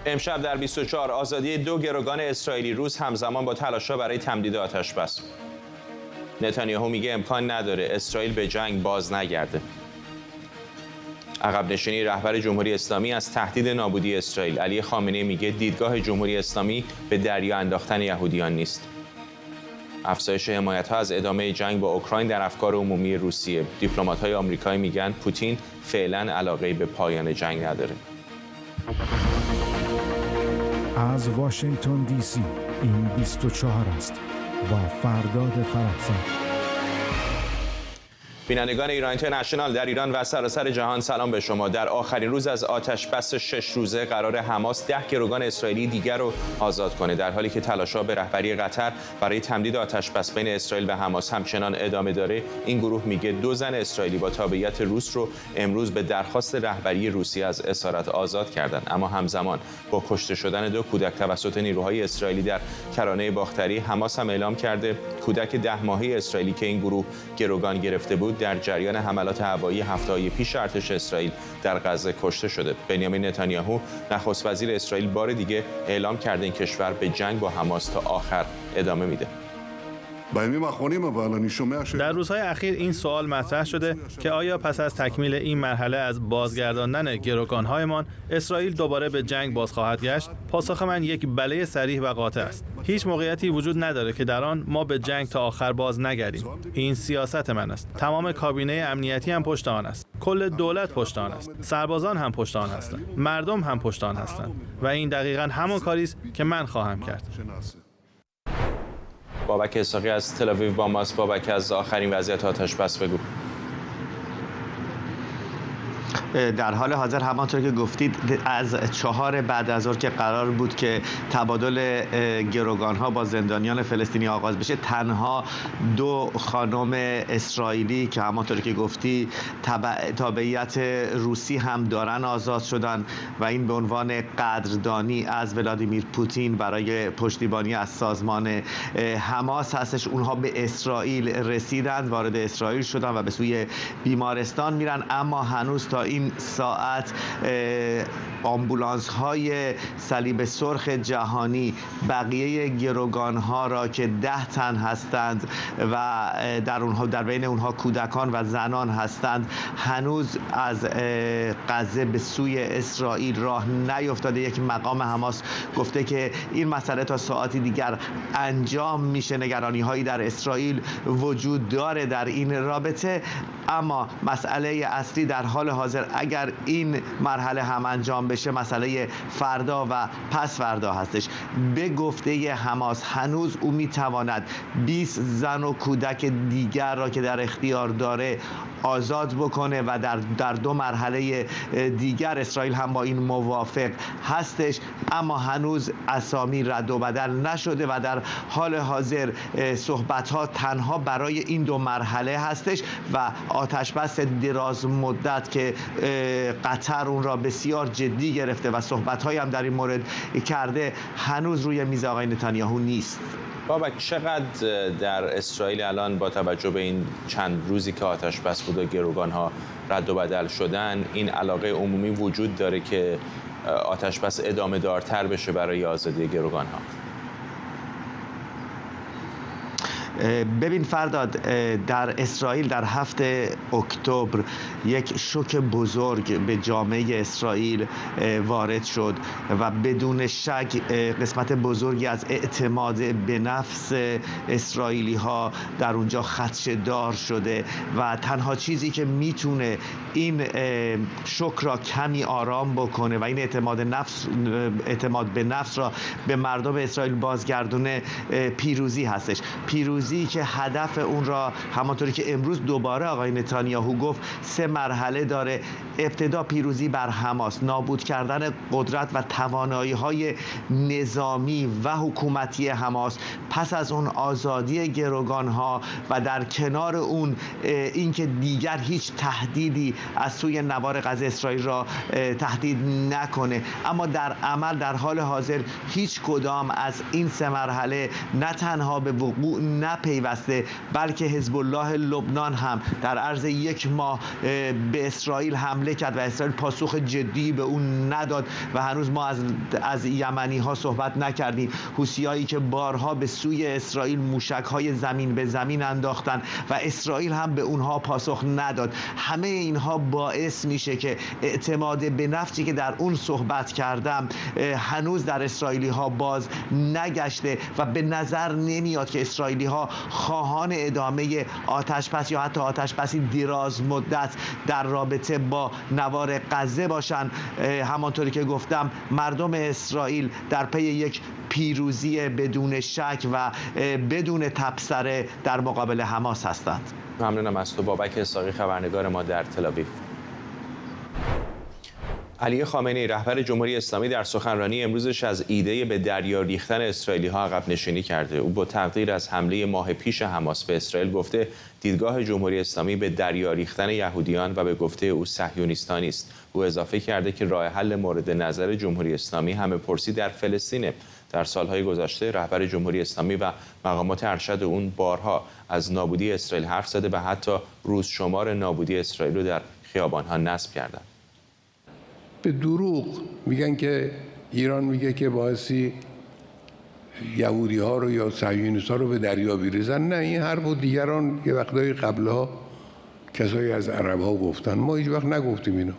امشب در 24 آزادی 2 گروگان اسرائیلی روز همزمان با تلاش‌ها برای تمدید آتش‌بس. نتانیاهو میگه امکان نداره اسرائیل به جنگ باز نگرده. عقب نشینی رهبر جمهوری اسلامی از تهدید نابودی اسرائیل. علی خامنه‌ای میگه دیدگاه جمهوری اسلامی به دریا انداختن یهودیان نیست. افزایش حمایت‌ها از ادامه جنگ با اوکراین در افکار عمومی روسیه. دیپلمات‌های آمریکایی میگن پوتین فعلاً علاقه‌ای به پایان جنگ نداره. از واشنگتن دی سی این 24 است با فرداد فرحزاد. بینندگان ایران اینترنشنال در ایران و سراسر جهان سلام به شما. در آخرین روز از آتش بس 6 روزه قرار حماس 10 گروگان اسرائیلی دیگر رو آزاد کنه، در حالی که تلاش‌ها به رهبری قطر برای تمدید آتش بس بین اسرائیل و حماس همچنان ادامه داره. این گروه میگه 2 زن اسرائیلی با تابعیت روس رو امروز به درخواست رهبری روسیه از اسارت آزاد کردن، اما همزمان با کشته شدن 2 کودک توسط نیروهای اسرائیلی در کرانه باختری، حماس هم اعلام کرده کودک 10 ماهه اسرائیلی که این گروه گروگان گرفته بود در جریان حملات هوایی هفته‌های پیش ارتش اسرائیل در غزه کشته شده. بنیامین نتانیاهو نخست وزیر اسرائیل بار دیگه اعلام کرده این کشور به جنگ با حماس تا آخر ادامه میده. در روزهای اخیر این سوال مطرح شده که آیا پس از تکمیل این مرحله از بازگرداندن گروگان‌هایمان اسرائیل دوباره به جنگ باز خواهد گشت؟ پاسخ من یک بله صریح و قاطع است. هیچ موقعیتی وجود نداره که در آن ما به جنگ تا آخر باز نگردیم. این سیاست من است. تمام کابینه امنیتی هم پشت آن است. کل دولت پشت آن است. سربازان هم پشت آن هستند. مردم هم پشت آن هستند. و این دقیقاً همان کاری است که من خواهم کرد. بابک اسحاقی از تل‌آویو با ماست. بابک، از آخرین وضعیت آتش بس بگو. در حال حاضر همانطور که گفتید از 4 بعد از ظهر که قرار بود که تبادل گروگان‌ها با زندانیان فلسطینی آغاز بشه، تنها 2 خانم اسرائیلی که همانطور که گفتی تابعیت روسی هم دارن آزاد شدن و این به عنوان قدردانی از ولادیمیر پوتین برای پشتیبانی از سازمان حماس هستش. اونها به اسرائیل رسیدند، وارد اسرائیل شدن و به سوی بیمارستان میرن، اما هنوز تا این ساعت آمبولانس های صلیب سرخ جهانی بقیه گروگان ها را که 10 تن هستند و در بین اونها کودکان و زنان هستند هنوز از غزه به سوی اسرائیل راه نیفتاده. یک مقام حماس گفته که این مسئله تا ساعتی دیگر انجام میشه. نگرانی هایی در اسرائیل وجود داره در این رابطه، اما مسئله اصلی در حال حاضر اگر این مرحله هم انجام بشه مسئله فردا و پس فردا هستش. به گفته حماس هنوز او میتواند 20 زن و کودک دیگر را که در اختیار داره آزاد بکنه و در 2 مرحله دیگر اسرائیل هم با این موافق هستش، اما هنوز اسامی رد و بدل نشده و در حال حاضر صحبت ها تنها برای این 2 مرحله هستش و آتش بس دراز مدت که قطر اون را بسیار جدی گرفته و صحبت های هم در این مورد کرده هنوز روی میز آقای نتانیاهو نیست. بابک، چقدر در اسرائیل الان با توجه به این چند روزی که آتش بس بود و گروگان ها رد و بدل شدن این علاقه عمومی وجود داره که آتش بس ادامه دارتر بشه برای آزادی گروگان ها؟ ببین فرداد، در اسرائیل در 7 اکتبر یک شوک بزرگ به جامعه اسرائیل وارد شد و بدون شک قسمت بزرگی از اعتماد به نفس اسرائیلی ها در اونجا خدشه‌دار شده و تنها چیزی که میتونه این شوک را کمی آرام بکنه و این اعتماد به نفس را به مردم اسرائیل بازگردونه پیروزی هستش. پیروزی که هدف اون را همانطوری که امروز دوباره آقای نتانیاهو گفت 3 مرحله داره. ابتدا پیروزی بر حماس، نابود کردن قدرت و توانایی‌های نظامی و حکومتی حماس، پس از اون آزادی گروگان‌ها و در کنار اون اینکه دیگر هیچ تهدیدی از سوی نوار غزه اسرائیل را تهدید نکنه. اما در عمل در حال حاضر هیچ کدام از این 3 مرحله نه تنها به وقوع پیوسته، بلکه حزب الله لبنان هم در عرض یک ماه به اسرائیل حمله کرد و اسرائیل پاسخ جدی به اون نداد و هنوز ما از یمنی ها صحبت نکردیم. حوثی‌هایی که بارها به سوی اسرائیل موشک‌های زمین به زمین انداختن و اسرائیل هم به اونها پاسخ نداد. همه اینها باعث میشه که اعتماد به نفسی که در اون صحبت کردم هنوز در اسرائیلی ها باز نگشته و به نظر نمیاد که اسرائیلی ها خواهان ادامه آتش‌بس یا حتی آتش‌بسی دراز مدت در رابطه با نوار غزه باشن. همانطوری که گفتم مردم اسرائیل در پی یک پیروزی بدون شک و بدون تبصره در مقابل حماس هستند. ممنونم از تو بابک اسحاقی، خبرنگار ما در تل‌آویو. علی خامنه‌ای رهبر جمهوری اسلامی در سخنرانی امروزش از ایده به دریا ریختن اسرائیلی‌ها عقب نشینی کرده. او با تقدیر از حمله ماه پیش حماس به اسرائیل گفته دیدگاه جمهوری اسلامی به دریا ریختن یهودیان و به گفته او صهیونیستانی است. او اضافه کرده که راه حل مورد نظر جمهوری اسلامی همه‌پرسی در فلسطین. در سالهای گذشته رهبر جمهوری اسلامی و مقامات ارشد اون بارها از نابودی اسرائیل حرف زده و حتی روز شمار نابودی اسرائیل رو در خیابان‌ها نصب کردند. به دروغ میگن که ایران میگه که باعثی یهودی ها رو یا صهیونیست ها رو به دریا بریزن. نه، این حرف و دیگران یه وقتای قبلها کسایی از عرب ها گفتن. ما هیچ وقت نگفتیم اینو.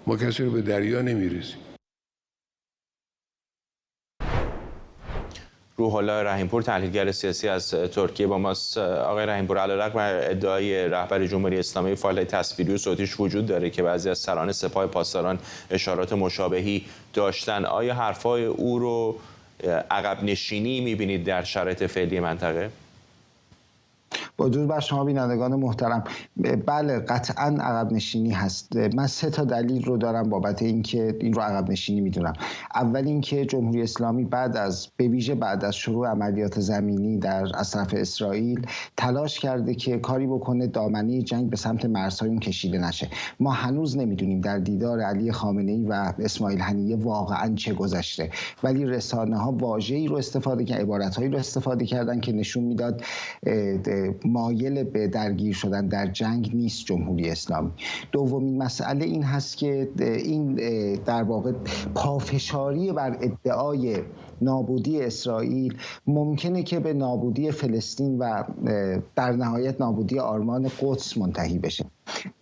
ما کسی رو به دریا نمیریزیم. روح الله رحیمپور تحلیلگر سیاسی از ترکیه با ماست. آقای رحیمپور، علیرغم ادعای رهبر جمهوری اسلامی فایل تصویری و صوتیش وجود داره که بعضی از سران سپاه پاسداران اشارات مشابهی داشتن، آیا حرفای او رو عقب نشینی می‌بینید در شرایط فعلی منطقه؟ با درود بر شما بینندگان محترم، بله قطعا عقب نشینی هست. من 3 تا دلیل رو دارم بابت اینکه این رو عقب نشینی میدونم. اول اینکه جمهوری اسلامی به ویژه بعد از شروع عملیات زمینی از طرف اسرائیل تلاش کرده که کاری بکنه دامنه جنگ به سمت مرزهای اون کشیده نشه. ما هنوز نمیدونیم در دیدار علی خامنه‌ای و اسماعیل هنیه واقعا چه گذشته، ولی رسانه‌ها واژه‌ای رو استفاده کردن، عبارت‌هایی رو استفاده کردن که نشون میداد مایل به درگیر شدن در جنگ نیست جمهوری اسلامی. دومین مسئله این هست که این در واقع پافشاری بر ادعای نابودی اسرائیل ممکنه که به نابودی فلسطین و در نهایت نابودی آرمان قدس منتهی بشه.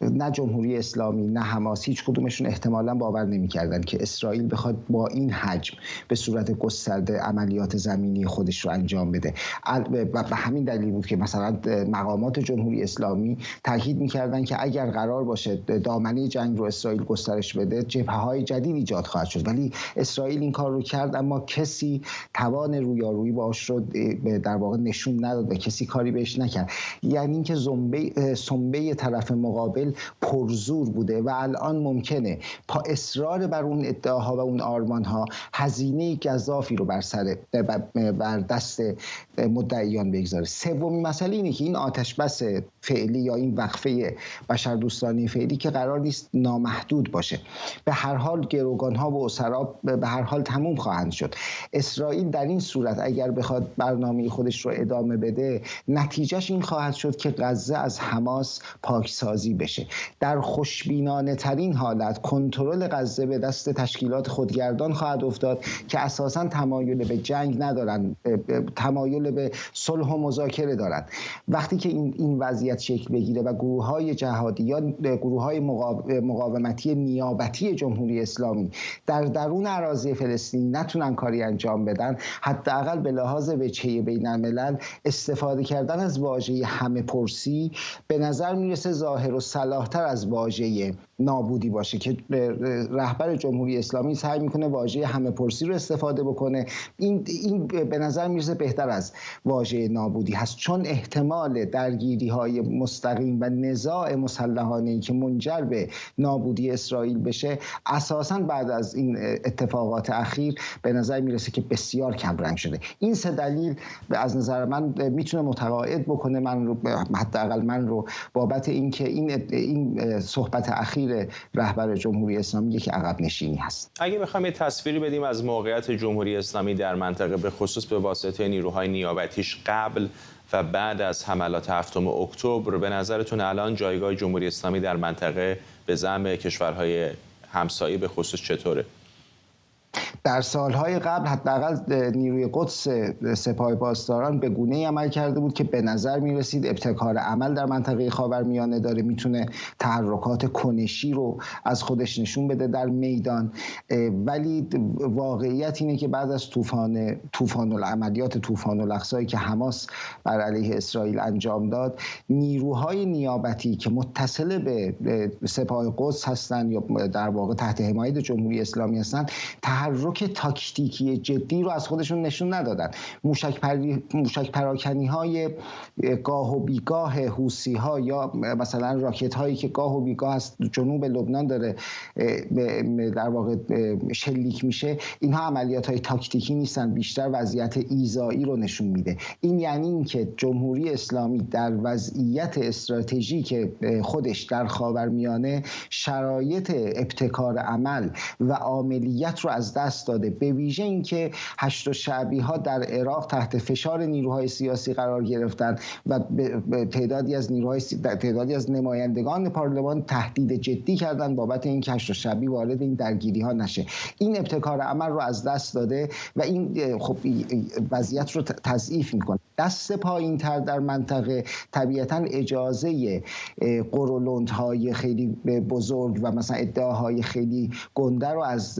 نه جمهوری اسلامی نه حماس هیچ کدومشون احتمالاً باور نمی‌کردن که اسرائیل بخواد با این حجم به صورت گسترده عملیات زمینی خودش رو انجام بده. و به همین دلیل بود که مثلا مقامات جمهوری اسلامی تاکید می‌کردن که اگر قرار باشه دامنه جنگ رو اسرائیل گسترش بده، جبهه‌های جدید ایجاد خواهد شد. ولی اسرائیل این کار رو کرد، اما کسی توان رویارویی باهاش رو در واقع نشون نداد و کسی کاری بهش نکرد. یعنی اینکه سنبه طرف مقابل پرزور بوده و الان ممکنه اصرار بر اون ادعاها و اون آرمانها هزینه گزافی رو بر دست مدعیان بگذاره. سومین مسئله اینه که این آتشبس فعلی یا این وقفه بشردوستانه فعلی که قرار نیست نامحدود باشه. به هر حال گروگان‌ها و اسرا به هر حال تموم خواهند شد. اسرائیل در این صورت اگر بخواد برنامه خودش رو ادامه بده، نتیجهش این خواهد شد که غزه از حماس پاکسازی بشه. در خوشبینانه ترین حالت کنترل غزه به دست تشکیلات خودگردان خواهد افتاد که اساساً تمایل به جنگ ندارن، تمایل به صلح و مذاکره دارن. وقتی که این وضعیت شکل بگیره و گروه‌های جهادیان، گروه‌های مقاومتی نیابتی جمهوری اسلامی در درون اراضی فلسطین نتونن کاری انجام بدن، حداقل به لحاظ وجهه بین‌الملل استفاده کردن از واژه همه پرسی به نظر میرسه ظاهر و صلاح‌تر از واژه نابودی باشه که رهبر جمهوری اسلامی سعی میکنه واژه همه پرسی رو استفاده بکنه. این به نظر میرسه بهتر از واژه نابودی هست، چون احتمال درگیری‌های مستقیم و نزاع مسلحانه‌ای که منجر به نابودی اسرائیل بشه اساساً بعد از این اتفاقات اخیر به نظر میرسه که بسیار کمرنگ شده. این 3 دلیل از نظر من میتونه متقاعد بکنه حداقل من رو بابت اینکه این صحبت اخیر رهبر جمهوری اسلامی یک عقب نشینی هست. اگه بخوایم یه تصویری بدیم از موقعیت جمهوری اسلامی در منطقه به خصوص به واسطه نیروهای نیابتیش قبل و بعد از حملات 7 اکتبر به نظرتون الان جایگاه جمهوری اسلامی در منطقه به زعم کشورهای همسایه به خصوص چطوره؟ در سالهای قبل حداقل نیروی قدس سپاه پاسداران به گونه‌ای عمل کرده بود که به نظر می‌رسید ابتکار عمل در منطقه خاورمیانه داره، میتونه تحرکات کنشی رو از خودش نشون بده در میدان. ولی واقعیت اینه که بعد از عملیات طوفان الاقصی که حماس بر علیه اسرائیل انجام داد، نیروهای نیابتی که متصل به سپاه قدس هستند یا در واقع تحت حمایت جمهوری اسلامی هستند، تحرک تاکتیکی جدی رو از خودشون نشون ندادن. موشک پراکنی های گاه و بیگاه حوثی ها یا مثلا راکت هایی که گاه و بیگاه از جنوب لبنان داره در واقع شلیک میشه، اینها عملیات های تاکتیکی نیستن، بیشتر وضعیت ایذایی رو نشون میده. این یعنی اینکه جمهوری اسلامی در وضعیت استراتژیک خودش در خاورمیانه شرایط ابتکار عمل و عاملیت رو از دست داده. به ویژه اینکه هشت شعبی ها در عراق تحت فشار نیروهای سیاسی قرار گرفتن و تعدادی از نمایندگان پارلمان تهدید جدی کردن بابت اینکه هشت شعبی وارد این درگیری ها نشه. این ابتکار عمل رو از دست داده و این خب وضعیت رو تضعیف میکنه. دست پایین‌تر در منطقه طبیعتاً اجازه قرولندهای خیلی بزرگ و مثلا ادعاهای خیلی گنده رو از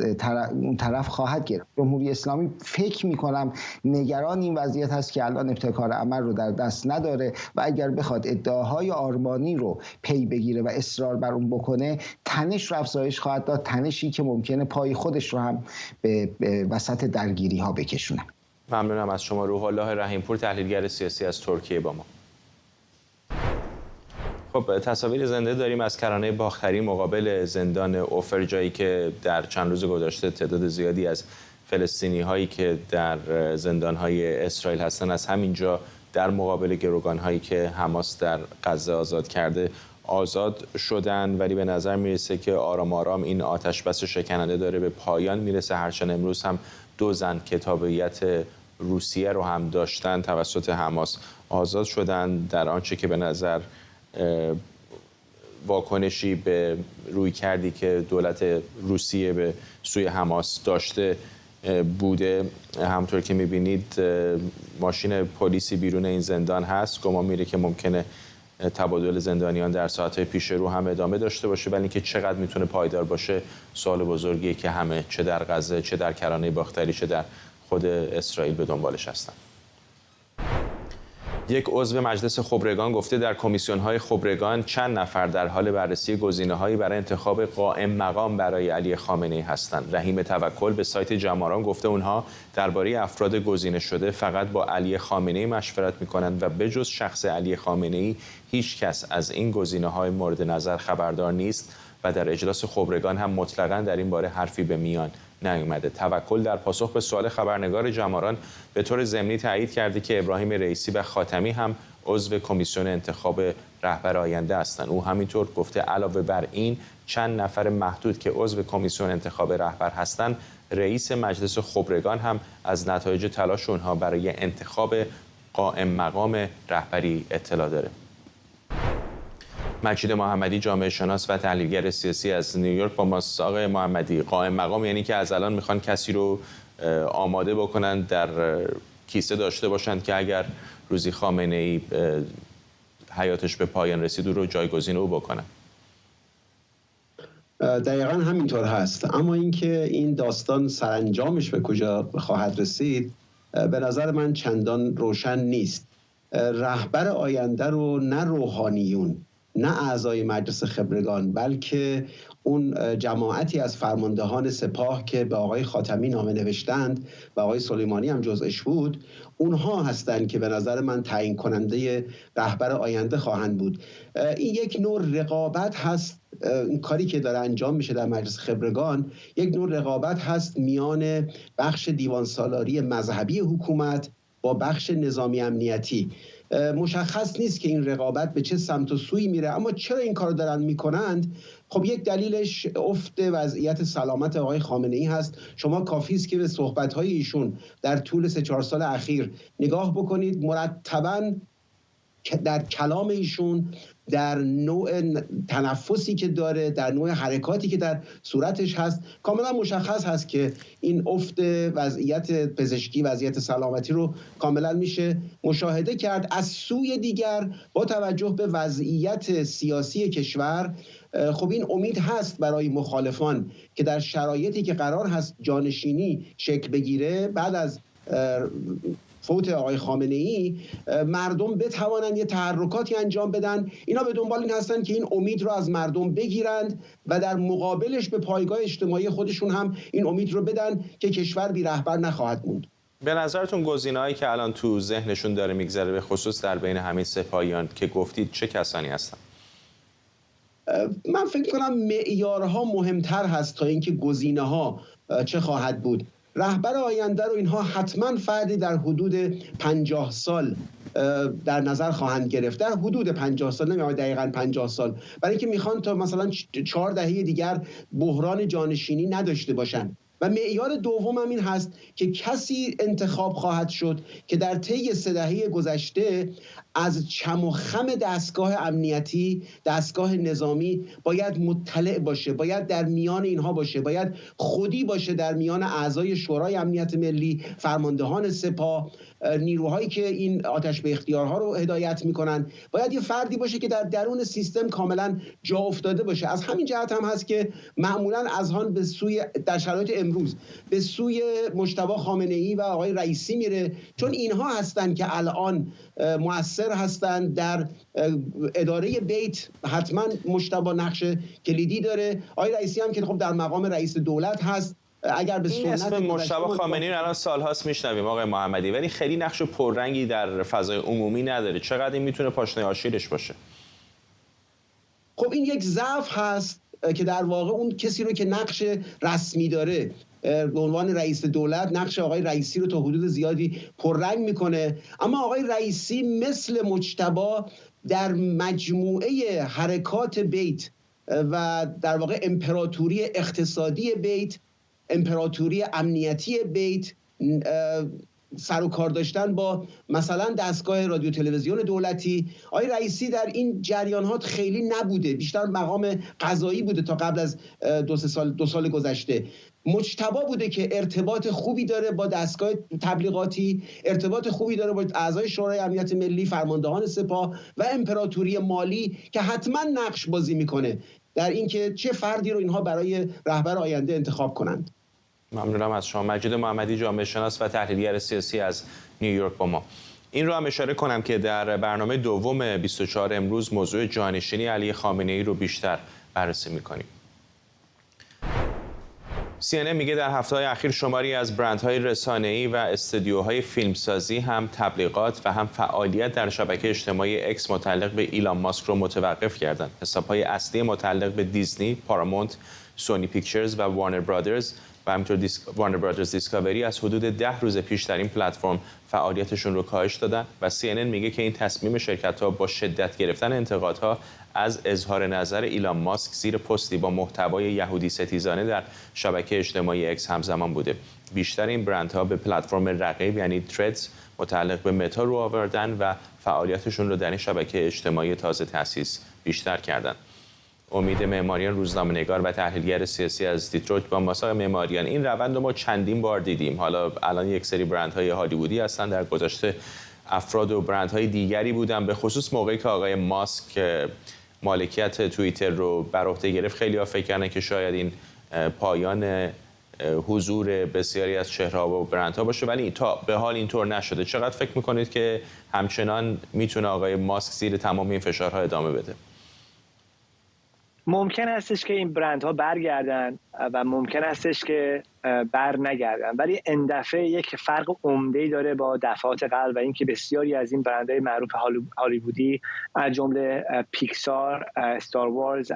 اون طرف خواهد گرفت. جمهوری اسلامی فکر میکنم نگران این وضعیت هست که الان ابتکار عمل رو در دست نداره و اگر بخواد ادعاهای آرمانی رو پی بگیره و اصرار بر اون بکنه، تنش رو افزایش خواهد داد، تنشی که ممکنه پای خودش رو هم به وسط درگیری ها بکشونه. ممنونم از شما. روح الله رحیمپور، تحلیلگر سیاسی از ترکیه با ما. خب تصاویر زنده داریم از کرانه باختری مقابل زندان اوفر، جایی که در چند روز گذشته تعداد زیادی از فلسطینی هایی که در زندان های اسرائیل هستن از همینجا در مقابل گروگان هایی که حماس در غزه آزاد کرده آزاد شدن. ولی به نظر میرسه که آرام آرام این آتش بس شکننده داره به پایان میرسه. هرچند امروز هم 2 زن که تابعیت روسیه رو هم داشتن توسط حماس آزاد شدن، در آنچه که به نظر واکنشی به روی کردی که دولت روسیه به سوی حماس داشته بوده. همطور که میبینید ماشین پلیسی بیرون این زندان هست. گمان میره که ممکنه تبادل زندانیان در ساعت‌های پیش رو هم ادامه داشته باشه، ولی اینکه چقدر میتونه پایدار باشه سوال بزرگیه که همه چه در غزه، چه در کرانه باختری، چه در خود اسرائیل به دنبالش هستن. یک عضو مجلس خبرگان گفته در کمیسیون‌های خبرگان چند نفر در حال بررسی گزینه‌هایی برای انتخاب قائم مقام برای علی خامنه‌ای هستند. رحیم توکل به سایت جماران گفته اونها درباره افراد گزینه شده فقط با علی خامنه‌ای مشورت می‌کنند و بجز شخص علی خامنه‌ای هیچ کس از این گزینه‌های مورد نظر خبردار نیست و در اجلاس خبرگان هم مطلقاً در این باره حرفی به میان نیامده. توکل در پاسخ به سوال خبرنگار جماران به طور ضمنی تایید کرده که ابراهیم رئیسی و خاتمی هم عضو کمیسیون انتخاب رهبر آینده هستند. او همینطور گفته علاوه بر این چند نفر محدود که عضو کمیسیون انتخاب رهبر هستند، رئیس مجلس خبرگان هم از نتایج تلاش اونها برای انتخاب قائم مقام رهبری اطلاع داره. مجید محمدی، جامعه شناس و تحلیلگر سیاسی از نیویورک با ماست. آقای محمدی، قائم مقام یعنی که از الان میخوان کسی رو آماده بکنن، در کیسه داشته باشند که اگر روزی خامنه‌ای حیاتش به پایان رسید او رو جایگزین او بکنن. دقیقا همینطور هست، اما اینکه این داستان سرانجامش به کجا خواهد رسید به نظر من چندان روشن نیست. رهبر آینده رو نه روحانیون، نه اعضای مجلس خبرگان، بلکه اون جماعتی از فرماندهان سپاه که به آقای خاتمی نامه نوشتند و آقای سلیمانی هم جزءش بود، اونها هستند که به نظر من تعیین کننده رهبر آینده خواهند بود. این یک نوع رقابت هست، این کاری که داره انجام میشه در مجلس خبرگان یک نوع رقابت هست میان بخش دیوان سالاری مذهبی حکومت با بخش نظامی امنیتی. مشخص نیست که این رقابت به چه سمت و سوی میره، اما چرا این کار دارن میکنند؟ خب یک دلیلش افت وضعیت سلامت آقای خامنه‌ای هست. شما کافی است که به صحبت‌های ایشون در طول 3-4 سال اخیر نگاه بکنید. مرتباً در کلام ایشون، در نوع تنفسی که داره، در نوع حرکاتی که در صورتش هست، کاملا مشخص هست که این افت وضعیت پزشکی، وضعیت سلامتی رو کاملا میشه مشاهده کرد. از سوی دیگر با توجه به وضعیت سیاسی کشور، خب این امید هست برای مخالفان که در شرایطی که قرار هست جانشینی شکل بگیره بعد از فوت آقای خامنه‌ای، مردم بتوانند یه تحرکاتی انجام بدن. اینا به دنبال این هستن که این امید رو از مردم بگیرند و در مقابلش به پایگاه اجتماعی خودشون هم این امید رو بدن که کشور بی رهبر نخواهد موند. به نظرتون گزینه‌هایی که الان تو ذهنشون داره میگذره، به خصوص در بین همین سپاهیان که گفتید، چه کسانی هستن؟ من فکر کنم معیارها مهمتر هست تا اینکه گزینه‌ها چه خواهد بود. رهبر آینده رو اینها حتما فردی در حدود 50 سال در نظر خواهند گرفت، در حدود 50 سال، نمی‌آید دقیقاً 50 سال، برای اینکه میخوان تا مثلا 4 دهه دیگر بحران جانشینی نداشته باشن. و معیار دوم هم این هست که کسی انتخاب خواهد شد که در طی 3 دهه گذشته از چم و خم دستگاه امنیتی، دستگاه نظامی باید مطلع باشه، باید در میان اینها باشه، باید خودی باشه در میان اعضای شورای امنیت ملی، فرماندهان سپاه، نیروهایی که این آتش به اختیارها رو هدایت میکنن. باید یه فردی باشه که در درون سیستم کاملا جا افتاده باشه. از همین جهت هم هست که معمولا اذهان به سوی، در شرایط امروز، به سوی مجتبی خامنه‌ای و آقای رئیسی میره، چون اینها هستن که الان مؤثر هستند در اداره بیت. حتما مجتبی نقش کلیدی داره، آقای رئیسی هم که خب در مقام رئیس دولت هست. اگر به این اسم مجتبی خامنه‌ای الان سال‌هاست میشنویم آقای محمدی، ولی خیلی نقش پررنگی در فضای عمومی نداره. چقدر این میتونه پاشنه آشیلش باشه؟ خب این یک ضعف هست که در واقع اون کسی رو که نقش رسمی داره به عنوان رئیس دولت، نقش آقای رئیسی رو تا حدود زیادی پررنگ میکنه. اما آقای رئیسی مثل مجتبی در مجموعه حرکات بیت و در واقع امپراتوری اقتصادی بیت، امپراتوری امنیتی بیت، سر و کار داشتن با مثلا دستگاه رادیو تلویزیون دولتی، آقای رئیسی در این جریانات خیلی نبوده، بیشتر مقام قضایی بوده تا قبل از 2 سال گذشته. مجتبی بوده که ارتباط خوبی داره با دستگاه تبلیغاتی، ارتباط خوبی داره با اعضای شورای امنیت ملی، فرماندهان سپاه و امپراتوری مالی که حتما نقش بازی میکنه در اینکه چه فردی رو اینها برای رهبر آینده انتخاب کنند. ممنونم از شما. مجید محمدی، جامعه شناس و تحلیلگر سیاسی از نیویورک با ما. این رو هم اشاره کنم که در برنامه دوم 24 امروز موضوع جانشینی علی خامنه‌ای رو بیشتر بررسی می‌کنیم. CNN میگه در هفته‌های اخیر شماری از برندهای رسانه‌ای و استودیوهای فیلمسازی هم تبلیغات و هم فعالیت در شبکه اجتماعی اکس متعلق به ایلان ماسک رو متوقف کردند. حساب‌های اصلی متعلق به دیزنی، پارامونت، سونی پیکچرز و وارنر برادرز و همینطور وارنر برادرز دیسکاوری از حدود 10 روز پیش در این پلتفرم فعالیتشون رو کاهش دادن و CNN میگه که این تصمیم شرکت‌ها با شدت گرفتن انتقادها از اظهار نظر ایلان ماسک زیر پستی با محتوای یهودی ستیزانه در شبکه اجتماعی اکس همزمان بوده. بیشتر این برندها به پلتفرم رقیب یعنی تردز متعلق به متا رو آوردن و فعالیتشون رو در این شبکه اجتماعی تازه تأسیس بیشتر کردن. امید معماریان، روزنامه‌نگار و تحلیلگر سیاسی از دیترویت با مساق معماریان، این روند رو ما چندین بار دیدیم. حالا الان یک سری برندهای هالیوودی هستن، در گذشته افراد و برندهای دیگری بودن، به خصوص موقعی که آقای ماسک مالکیت توییتر رو بر عهده گرفت خیلی‌ها فکر کردن که شاید این پایان حضور بسیاری از چهره‌ها و برندها باشه، ولی تا به حال اینطور نشده. چقدر فکر می‌کنید که همچنان میتونه آقای ماسک زیر تمام این فشارها ادامه بده؟ ممکن هستش که این برندها برگردن و ممکن هستش که بر نگردن، ولی این دفعه یک فرق عمده‌ای داره با دفعات قبل و اینکه بسیاری از این برندهای معروف هالیوودی از جمله پیکسار، استار وارز،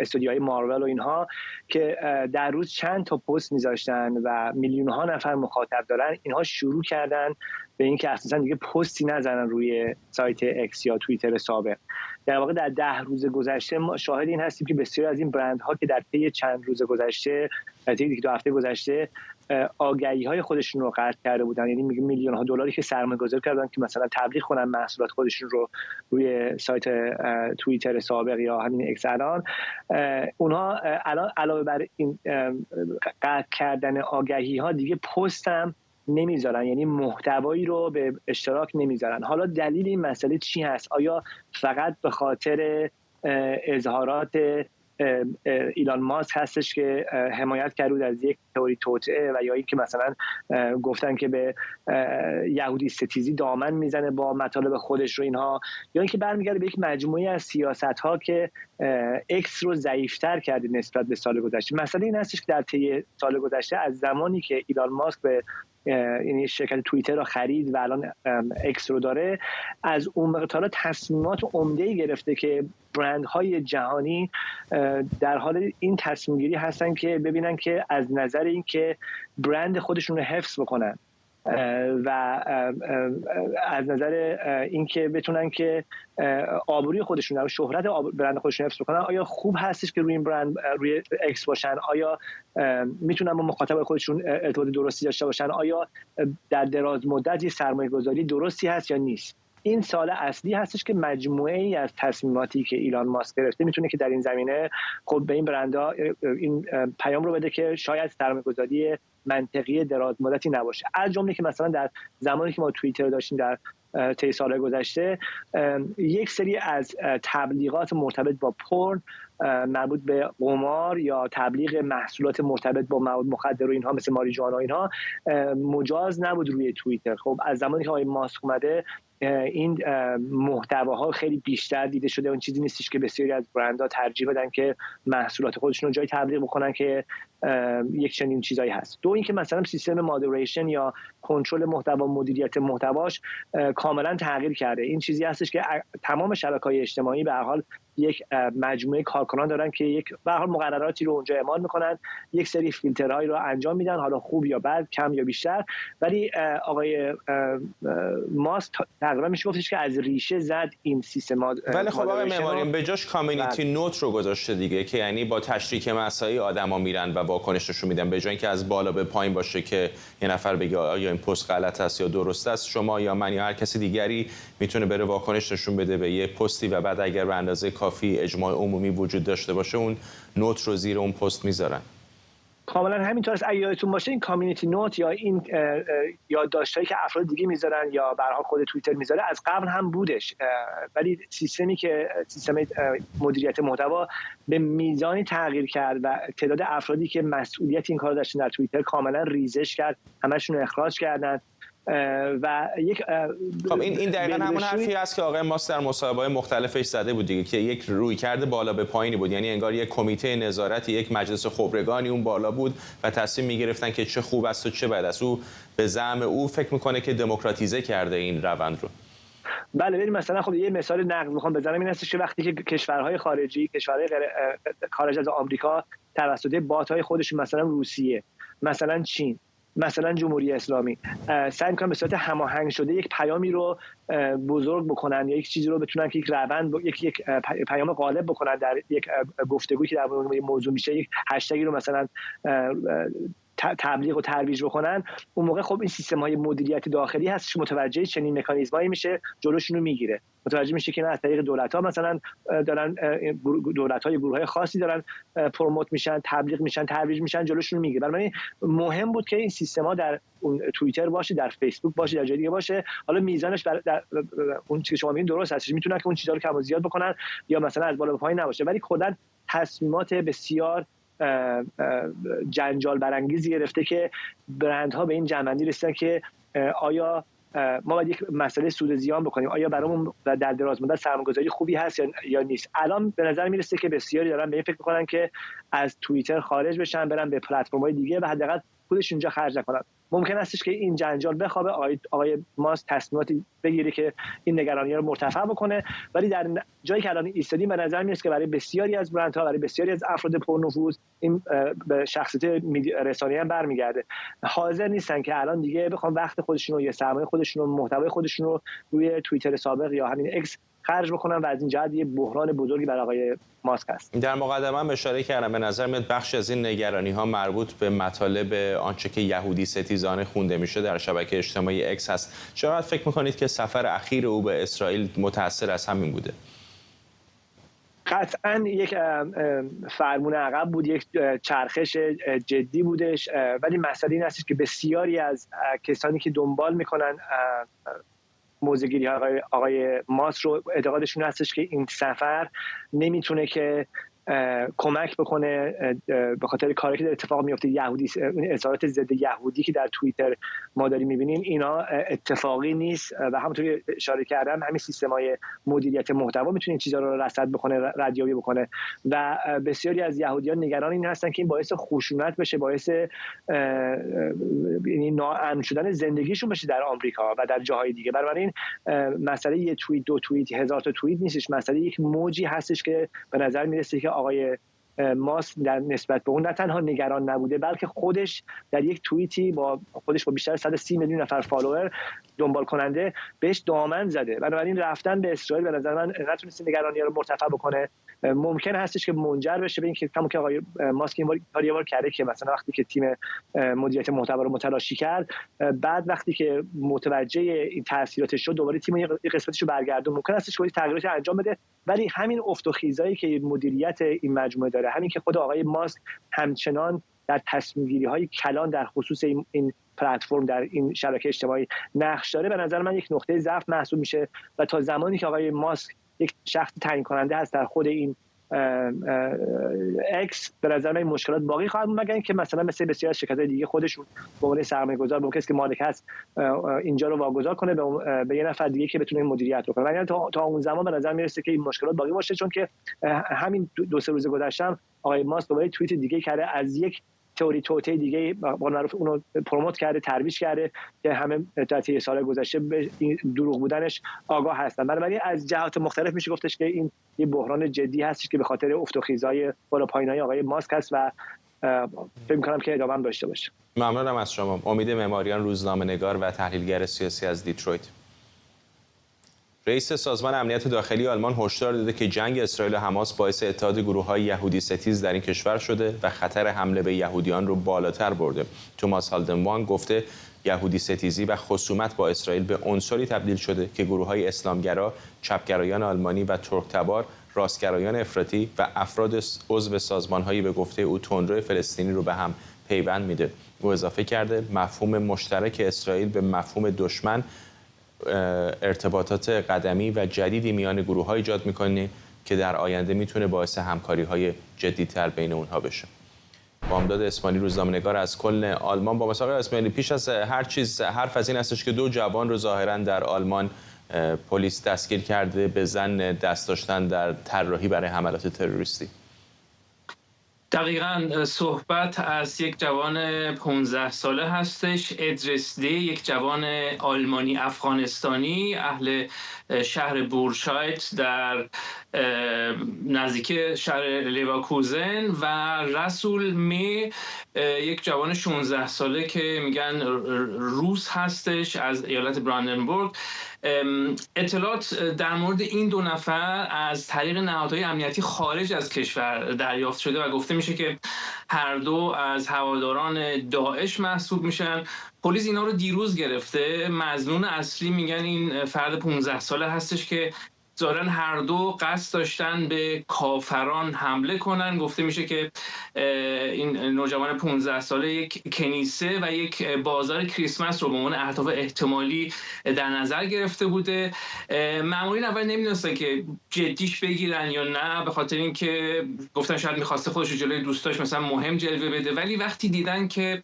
استودیوهای مارول و اینها که در روز چند تا پست میذاشتن و میلیون‌ها نفر مخاطب دارن، اینها شروع کردن به اینکه اساسا دیگه پستی نزنن روی سایت اکس یا توییتر سابق. در واقع در 10 روز گذشته ما شاهد این هستیم که بسیاری از این برندها که در طی چند روز گذشته یک 2 هفته گذشته آگهی‌های خودشون رو قطع کرده بودن، یعنی میگه میلیون‌ها دلاری که سرمایه‌گذاری کردن که مثلا تبلیغ کنن محصولات خودشون رو روی سایت توییتر سابق یا همین اکس الان، اونها الان علاوه بر این قطع کردن آگهی‌ها دیگه پست هم نمیذارن، یعنی محتوایی رو به اشتراک نمیذارن. حالا دلیل این مسئله چی هست؟ آیا فقط به خاطر اظهارات ایلان ماسک هستش که حمایت کرد از یک تئوری توطئه و یا اینکه مثلا گفتن که به یهودی ستیزی دامن میزنه با مطالب خودش رو اینها، یا اینکه برمیگرده به یک مجموعه از سیاست‌ها که اکس رو ضعیف‌تر کرده نسبت به سال گذشته؟ مسئله این هستش که در طی سال گذشته از زمانی که ایلان ماسک به این شرکت توییتر رو خرید و الان اکس رو داره، از اون موقع تا حالا تصمیمات عمده‌ای گرفته که برندهای جهانی در حال این تصمیم گیری هستن که ببینن که از نظر این که برند خودشون رو حفظ بکنن و از نظر اینکه بتونن که آبروی خودشون رو، شهرت برند خودشون حفظ بکنن، آیا خوب هستش که روی این برند روی اکس باشن؟ آیا میتونن با مخاطب خودشون ارتباط درستی داشته باشن؟ آیا در دراز مدت یه سرمایه‌گذاری درستی هست یا نیست؟ این سوال اصلی هستش که مجموعه ای از تصمیماتی که ایلان ماسک گرفته میتونه که در این زمینه خب به این برندها این پیام رو بده که شاید سرمایه‌گذاری منطقی دراز مدتی نباشه. از جمله که مثلا در زمانی که ما توییتر داشتیم در طی سال‌های گذشته، یک سری از تبلیغات مرتبط با پورن، مربوط به قمار یا تبلیغ محصولات مرتبط با مواد مخدر و اینها مثل ماریجوانا و اینها مجاز نبود روی توییتر. خب از زمانی که آقای ماسک اومده این محتواها خیلی بیشتر دیده شده. اون چیزی نیستش که بسیاری از برندها ترجیح بدن که محصولات خودشون رو جای تبلیغ بکنن که یک چنین چیزایی هست. دو اینکه مثلا سیستم مادریشن یا کنترل محتوا، مدیریت محتواش کاملا تغییر کرده. این چیزی هستش که تمام شبکه‌های اجتماعی به هر حال یک مجموعه کارکنان دارن که یک به هر حال مقرراتی رو اونجا اعمال میکنن، یک سری فیلترهایی رو انجام میدن، حالا خوب یا بد، کم یا بیشتر. ولی آقای ماسک تقریبا میشه گفتش که از ریشه زد این سیستم. ولی خب آقای معماری به جاش کامیونیتی نوت رو گذاشته دیگه، که یعنی با تشریک مسایی آدما میرن و واکنش نشون میدن، به جای اینکه از بالا به پایین باشه که یه نفر بگه آیا این پست غلط است یا درست است، شما یا من یا هر کسی دیگری میتونه بره واکنش نشون بده به یه پستی و بعد اگر به اندازه کافی اجماع عمومی وجود داشته باشه اون نوت رو زیر اون پست میذارن. کاملا همینطور است. اگه یادتون باشه این کامیونیتی نوت یا این یادداشتایی که افراد دیگه میذارن یا به هر حال خود توییتر میذاره از قبل هم بودش، ولی سیستم مدیریت محتوا به میزانی تغییر کرد و تعداد افرادی که مسئولیت این کارو داشتن در توییتر کاملا ریزش کرد، همشون رو اخراج کردن. و یک خب این دقیقاً همون حرفی است که آقای ماسک در مصاحبه‌های مختلفش زده بود دیگه، که یک رویکرد بالا به پایینی بود، یعنی انگار یک کمیته نظارتی، یک مجلس خبرگانی اون بالا بود و تصمیم می‌گرفتن که چه خوب است و چه بد است. او به زعم او فکر می‌کنه که دموکراتیزه کرده این روند رو. بله، ببین مثلا خب یه مثال نقد میخوام بزنم، این هستش که وقتی که کشورهای خارجی، کشورهای خارج از آمریکا توسط بات‌های خودشون، مثلا روسیه، مثلا چین، مثلا جمهوری اسلامی، سعی می‌کنن به صورت هماهنگ شده یک پیامی رو بزرگ بکنن یا یک چیزی رو بتونن که یک روند یک پیام غالب بکنن در یک گفتگویی که در مورد موضوع میشه، یک هشتگی رو مثلا تبلیغ و ترویج بکنن. اون موقع خب این سیستم‌های مدیریت داخلی هستش متوجه چنین مکانیزمایی میشه، جلوشون رو میگیره، متوجه میشه که از طریق دولت‌ها مثلا دارن، دولت‌های گروه‌های خاصی دارن پروموت میشن، تبلیغ میشن، ترویج میشن، جلوشون رو میگیره. برای من مهم بود که این سیستم‌ها در اون توییتر باشه، در فیسبوک باشه، در جای دیگه باشه. حالا میزانش در اون چیزی که شما میگین درست هستش، میتونن که اون چیزا رو کم و زیاد بکنن یا مثلا از بالا به پایین نباشه، ولی کلاً تصمیمات بسیار جنجال برانگیزی گرفته که برندها به این جمع‌بندی رسیدن که آیا ما باید یک مسئله سود زیان بکنیم، آیا برامون در دراز مدت سرمایه‌گذاری خوبی هست یا نیست. الان به نظر میرسه که بسیاری دارن به این فکر می‌کنن که از توییتر خارج بشن، برن به پلتفرم‌های دیگه و حداقل خودش اونجا خرج نکنن. ممکن استش که این جنجال بخوابه، آقای ماسک تصمیماتی بگیره که این نگرانی‌ها رو مرتفع بکنه، ولی در جایی که الان ایستادیم به نظر میاد که برای بسیاری از برندها، برای بسیاری از افراد پرنفوذ این به شخصیت رسانه‌ای هم برمیگرده. حاضر نیستن که الان دیگه بخوام وقت خودشون رو یا سرمایه خودشون رو، محتوای خودشون رو روی توییتر سابق یا همین اکس خرج بکنن و از این جهت یه بحران بزرگی برای آقای ماسک است. در مقدمه هم اشاره کردم، به نظر میاد بخش از این نگرانی‌ها مربوط به مطالب آنچه که یهودی ستیزانه خونده میشه در شبکه اجتماعی اکس هست. چقدر فکر میکنید که سفر اخیر او به اسرائیل متأثر از همین بوده؟ قطعا یک فرمون عقب بود، یک چرخش جدی بودش، ولی مسئله این هستش که بسیاری از کسانی که دنبال میکنن موضع‌گیری آقای ماسک رو اعتقادشون هستش که این سفر نمیتونه که کمک بکنه به خاطر کاری که در اتفاق میفته، یهودی اظهارات ضد یهودی که در توییتر ما داریم میبینیم اینا اتفاقی نیست و همونطوری اشاره کردم همین سیستم‌های مدیریت محتوا میتونه این چیزا رو رصد بکنه، ردیابی بکنه و بسیاری از یهودیان نگران این هستن که این باعث خشونت بشه، باعث ناامن شدن زندگیشون بشه در آمریکا و در جاهای دیگه. بنابراین مسئله یه توییت، دو توییت، هزار تا توییت نیستش، مسئله یک موجی هستش که به نظر میرسه که آقای ماسک در نسبت به اون نه تنها نگران نبوده بلکه خودش در یک توییتی با بیشتر از 130 میلیون نفر فالوور دنبال کننده بهش دامن زده. بنابراین رفتن به اسرائیل به نظر من نتونسته نگرانی رو مرتفع بکنه. ممکن هستش که منجر بشه به اینکه همون که آقای ماسک این بار یه بار کرده که مثلا وقتی که تیم مدیریت محتوا رو متلاشی کرد، بعد وقتی که متوجه این تاثیراتش شد دوباره تیم یه قسمتش رو برگردون. ممکن هستش که تغییراتی انجام بده، ولی همین افت و خیزایی که مدیریت این مجموعه داره، همین که خود آقای ماسک همچنان در تصمیم‌گیری‌های کلان در خصوص این پلتفرم در این شبکه اجتماعی نقش داره، به نظر من یک نقطه ضعف محسوب میشه و تا زمانی که آقای ماسک یک شخص تعیین کننده هست در خود این اکس، به نظر من این مشکلات باقی خواهد بود، مگر اینکه مثلا مثل بسیار از شرکت‌های دیگه خودشون به عنوان سرمایه‌گذار ممکن است که مالک هست اینجا رو واگذار کنه به یه نفر دیگه که بتونه مدیریت بکنه. یعنی تا اون زمان به نظر میرسه که این مشکلات باقی باشه، چون که همین دو سه روز گذشته آقای ماسک دوباره توییت دیگه کرده، از یک تئوری توطئه دیگه با معروف اونو پروموت کرده، ترویج کرده که همه در طی سال گذشته به دروغ بودنش آگاه هستن. بنابراین از جهات مختلف میشه گفتش که این یه بحران جدی هستش که به خاطر افت و خیزهای بالا پایین‌های آقای ماسک هست و فکر می‌کنم که ادامه داشته باشه. ممنونم از شما. امید معماریان، روزنامه‌نگار و تحلیلگر سیاسی از دیترویت. رئیس سازمان امنیت داخلی آلمان هشدار داده که جنگ اسرائیل و حماس باعث اتحاد گروه‌های یهودی ستیز در این کشور شده و خطر حمله به یهودیان رو بالاتر برده. توماس هالدنوانگ گفته یهودی ستیزی و خصومت با اسرائیل به عنصری تبدیل شده که گروه‌های اسلامگرا، چپگرایان آلمانی و ترک‌تبار، راستگرایان افراطی و افراد عضو سازمان‌هایی به گفته او تندرو فلسطینی رو به هم پیوند میده. او اضافه کرده مفهوم مشترک اسرائیل به مفهوم دشمن ارتباطات قدمی و جدیدی میان گروه‌ها ایجاد می‌کنه که در آینده میتونه باعث همکاری‌های جدی‌تر بین اونها بشه. بامداد اسماعیلی، روزنامه‌نگار از کلن آلمان. با مساقه اسماعیلی، پیش از هر چیز حرف از این هستش که 2 جوان رو ظاهراً در آلمان پلیس دستگیر کرده به ظن دست داشتن در طراحی برای حملات تروریستی. دقیقاً صحبت از یک جوان 15 ساله هستش، ادریس دی، یک جوان آلمانی افغانستانی اهل شهر بورشایت در نزدیک شهر لیواکوزن و رسول می، یک جوان 16 ساله که میگن روس هستش از ایالت براندنبورگ. اطلاعات در مورد این 2 نفر از طریق نهادهای امنیتی خارج از کشور دریافت شده و گفته میشه که هر دو از هواداران داعش محسوب میشن. پلیس اینا رو دیروز گرفته. مظنون اصلی میگن این فرد 15 ساله هستش که ظاهراً هر دو قصد داشتن به کافران حمله کنن. گفته میشه که این نوجوان 15 ساله یک کنیسه و یک بازار کریسمس رو به عنوان اهداف احتمالی در نظر گرفته بوده. مامورین اول نمیدونستن که جدیش بگیرن یا نه، به خاطر اینکه گفتن شاید میخواسته خودش رو جلوی دوستاش مثلا مهم جلوه بده، ولی وقتی دیدن که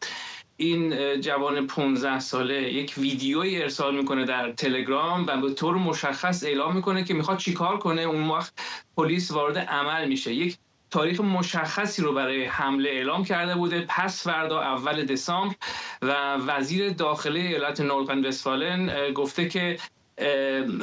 این جوان 15 ساله یک ویدیویی ارسال میکنه در تلگرام و به طور مشخص اعلام میکنه که میخواد چیکار کنه، اون وقت پلیس وارد عمل میشه. یک تاریخ مشخصی رو برای حمله اعلام کرده بوده، پس فردا اول دسامبر، و وزیر داخلی ایالت نوردرن وستفالن گفته که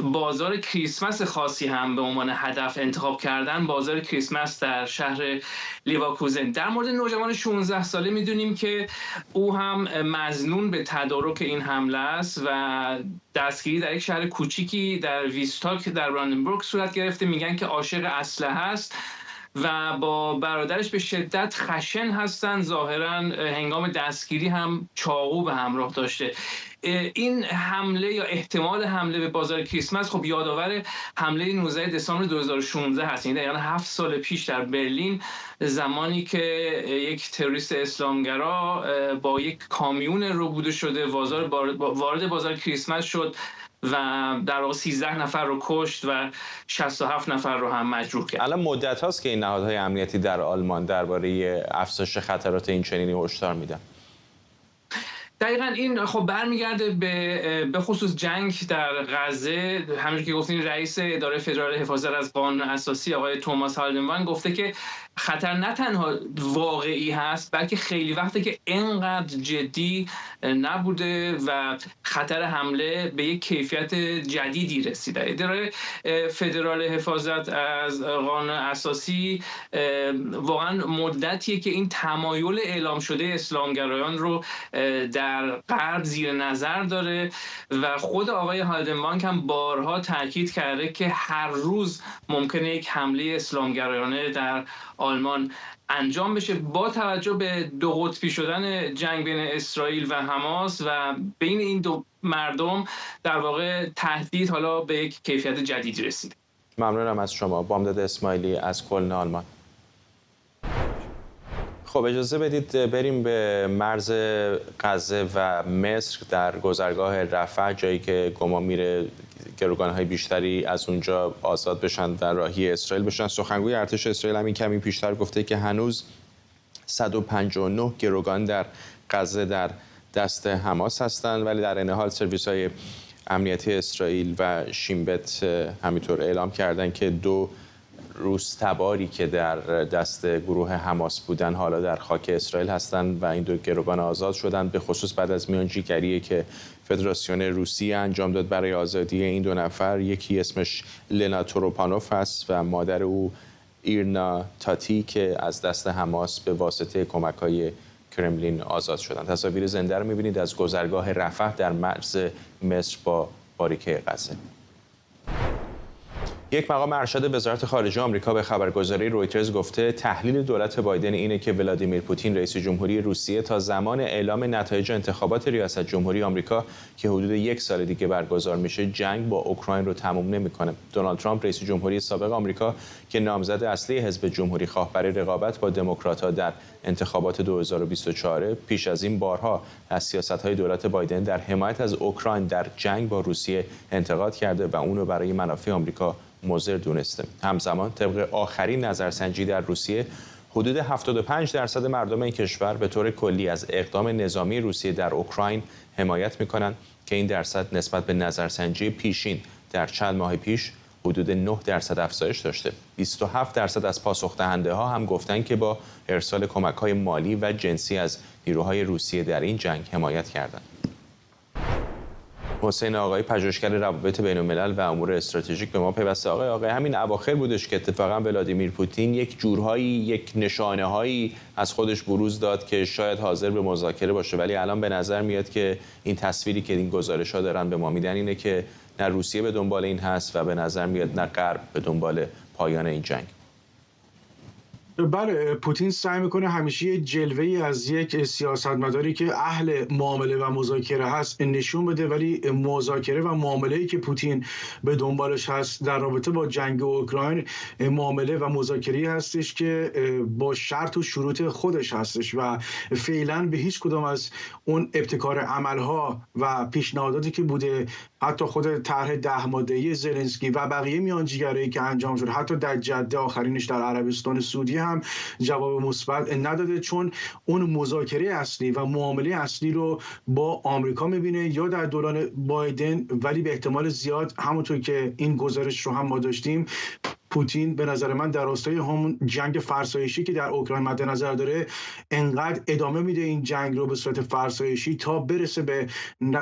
بازار کریسمس خاصی هم به عنوان هدف انتخاب کردن، بازار کریسمس در شهر لیواکوزن. در مورد نوجوان 16 ساله میدونیم که او هم مظنون به تدارک این حمله است و دستگیری در یک شهر کوچیکی در ویستاک در براندنبورگ صورت گرفته. میگن که عاشق اسلحه است و با برادرش به شدت خشن هستند. ظاهرا هنگام دستگیری هم چاقو به همراه داشته. این حمله یا احتمال حمله به بازار کریسمس خب یادآور حمله 19 دسامبر 2016 هست، یعنی دقیقاً 7 سال پیش در برلین، زمانی که یک تروریست اسلامگرا با یک کامیون روبوده شده وارد بازار کریسمس شد و در واقع 13 نفر رو کشت و 67 نفر رو هم مجروح کرد. الان مدت هاست که این نهادهای امنیتی در آلمان درباره افزایش خطرات این چنینی هشدار میدن. دقیقاً این خب برمیگرده به خصوص جنگ در غزه. همونجوری که گفتین رئیس اداره فدرال حفاظت از قانون اساسی آقای توماس هالدنوان گفته که خطر نه تنها واقعی هست بلکه خیلی وقته که اینقدر جدی نبوده و خطر حمله به یک کیفیت جدیدی رسیده. اداره فدرال حفاظت از قانون اساسی واقعا مدتیه که این تمایل اعلام شده اسلامگرایان رو در غرب زیر نظر داره و خود آقای هالدنوانگ هم بارها تاکید کرده که هر روز ممکنه یک حمله اسلامگرایانه در آلمان انجام بشه با توجه به دو قطبی شدن جنگ بین اسرائیل و حماس و بین این دو مردم در واقع تهدید حالا به یک کیفیت جدیدی رسیده. ممنونم از شما. بامداد اسماعیلی از کلن آلمان. خب اجازه بدید بریم به مرز غزه و مصر در گذرگاه رفح، جایی که گمان میره گروگان‌های بیشتری از اونجا آزاد بشن و راهی اسرائیل بشن. سخنگوی ارتش اسرائیل همین کمی پیشتر گفته که هنوز 159 گروگان در غزه در دست حماس هستند، ولی در این حال سرویس‌های امنیتی اسرائیل و شین بت همینطور اعلام کردن که 2 روس‌تباری که در دست گروه حماس بودن حالا در خاک اسرائیل هستند و این 2 گروگان آزاد شدند، به خصوص بعد از میانجیگری که فدراسیون روسیه انجام داد برای آزادی این 2 نفر. یکی اسمش لنا توروپانوف هست و مادر او ایرنا تاتی که از دست حماس به واسطه کمک‌های کرملین آزاد شدند. تصاویر زنده رو می‌بینید از گذرگاه رفح در مرز مصر با باریکه غزه. یک مقام ارشد وزارت خارجه آمریکا به خبرگزاری رویترز گفته تحلیل دولت بایدن اینه که ولادیمیر پوتین رئیس جمهوری روسیه تا زمان اعلام نتایج انتخابات ریاست جمهوری آمریکا که حدود 1 سال دیگه برگزار میشه جنگ با اوکراین رو تموم نمیکنه. دونالد ترامپ رئیس جمهوری سابق آمریکا که نامزد اصلی حزب جمهوری خواه برای رقابت با دموکرات‌ها در انتخابات 2024 پیش از این بارها از سیاست‌های دولت بایدن در حمایت از اوکراین در جنگ با روسیه انتقاد کرده و اون رو برای منافع آمریکا مضر دونسته. همزمان طبق آخرین نظرسنجی در روسیه حدود 75% مردم این کشور به طور کلی از اقدام نظامی روسیه در اوکراین حمایت می‌کنند که این درصد نسبت به نظرسنجی پیشین در چند ماه پیش حدود 9% افزایش داشته. 27% از پاسخ‌دهنده‌ها هم گفتند که با ارسال کمک‌های مالی و جنسی از نیروهای روسیه در این جنگ حمایت کردند. حسین آقایی پژوهشگر روابط بین‌الملل و امور استراتژیک به ما پیوسته. آقای همین اواخر بودش که اتفاقا ولادیمیر پوتین یک جورهایی یک نشانه‌هایی از خودش بروز داد که شاید حاضر به مذاکره باشه، ولی الان به نظر میاد که این تصویری که این گزارش‌ها دارن به ما میدن اینه که نه روسیه به دنبال این هست و به نظر میاد نه غرب به دنبال پایان این جنگ. بله، پوتین سعی میکنه همیشه یه جلوه‌ای از یک سیاستمداری که اهل معامله و مذاکره هست نشون بده، ولی مذاکره و معامله‌ای که پوتین به دنبالش هست در رابطه با جنگ اوکراین معامله و مذاکره‌ای هستش که با شرط و شروط خودش هستش و فعلا به هیچ کدام از اون ابتکار عملها و پیشنهاداتی که بوده، حتی خود طرح 10 ماده‌ای زلنسکی و بقیه میانجیگرایی که انجام شد، حتی در جده آخرینش در عربستان سعودی هم جواب مثبت نداده، چون اون مذاکره اصلی و معامله اصلی رو با آمریکا میبینه یا در دوران بایدن، ولی به احتمال زیاد همونطور که این گزارش رو هم ما داشتیم پوتین به نظر من در راستای همون جنگ فرسایشی که در اوکراین مد نظر داره انقدر ادامه میده این جنگ رو به صورت فرسایشی تا برسه به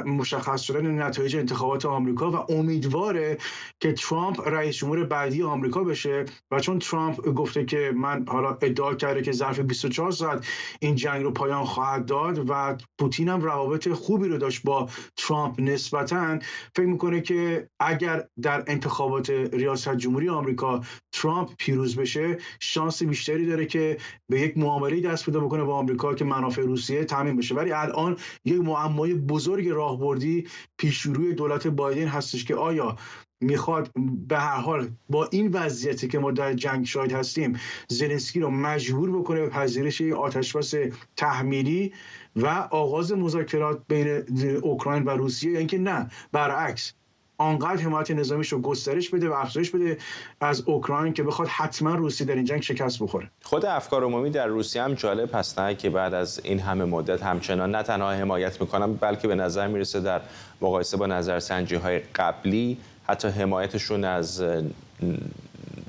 مشخص شدن نتایج انتخابات آمریکا و امیدواره که ترامپ رئیس جمهور بعدی آمریکا بشه و چون ترامپ گفته که من حالا ادعا کرده که ظرف 24 ساعت این جنگ رو پایان خواهد داد و پوتین هم روابط خوبی رو داشت با ترامپ نسبتاً، فکر میکنه که اگر در انتخابات ریاست جمهوری آمریکا ترامپ پیروز بشه شانس بیشتری داره که به یک معامله‌ای دست پیدا بکنه با آمریکا که منافع روسیه تامین بشه. ولی الان یک معمای بزرگ راهبردی پیش روی دولت بایدن هستش که آیا میخواد به هر حال با این وضعیتی که ما در جنگ شاهد هستیم زلنسکی رو مجبور بکنه به پذیرش آتشبس تحمیلی و آغاز مذاکرات بین اوکراین و روسیه، یا اینکه نه برعکس آنقدر حمایت نظامیش رو گسترش بده و افزایش بده از اوکراین که بخواد حتما روسیه در این جنگ شکست بخوره. خود افکار عمومی در روسیه هم جالب هست نه که بعد از این همه مدت همچنان نه تنها حمایت میکنن بلکه به نظر میرسه در مقایسه با نظرسنجی‌های قبلی حتی حمایتشون از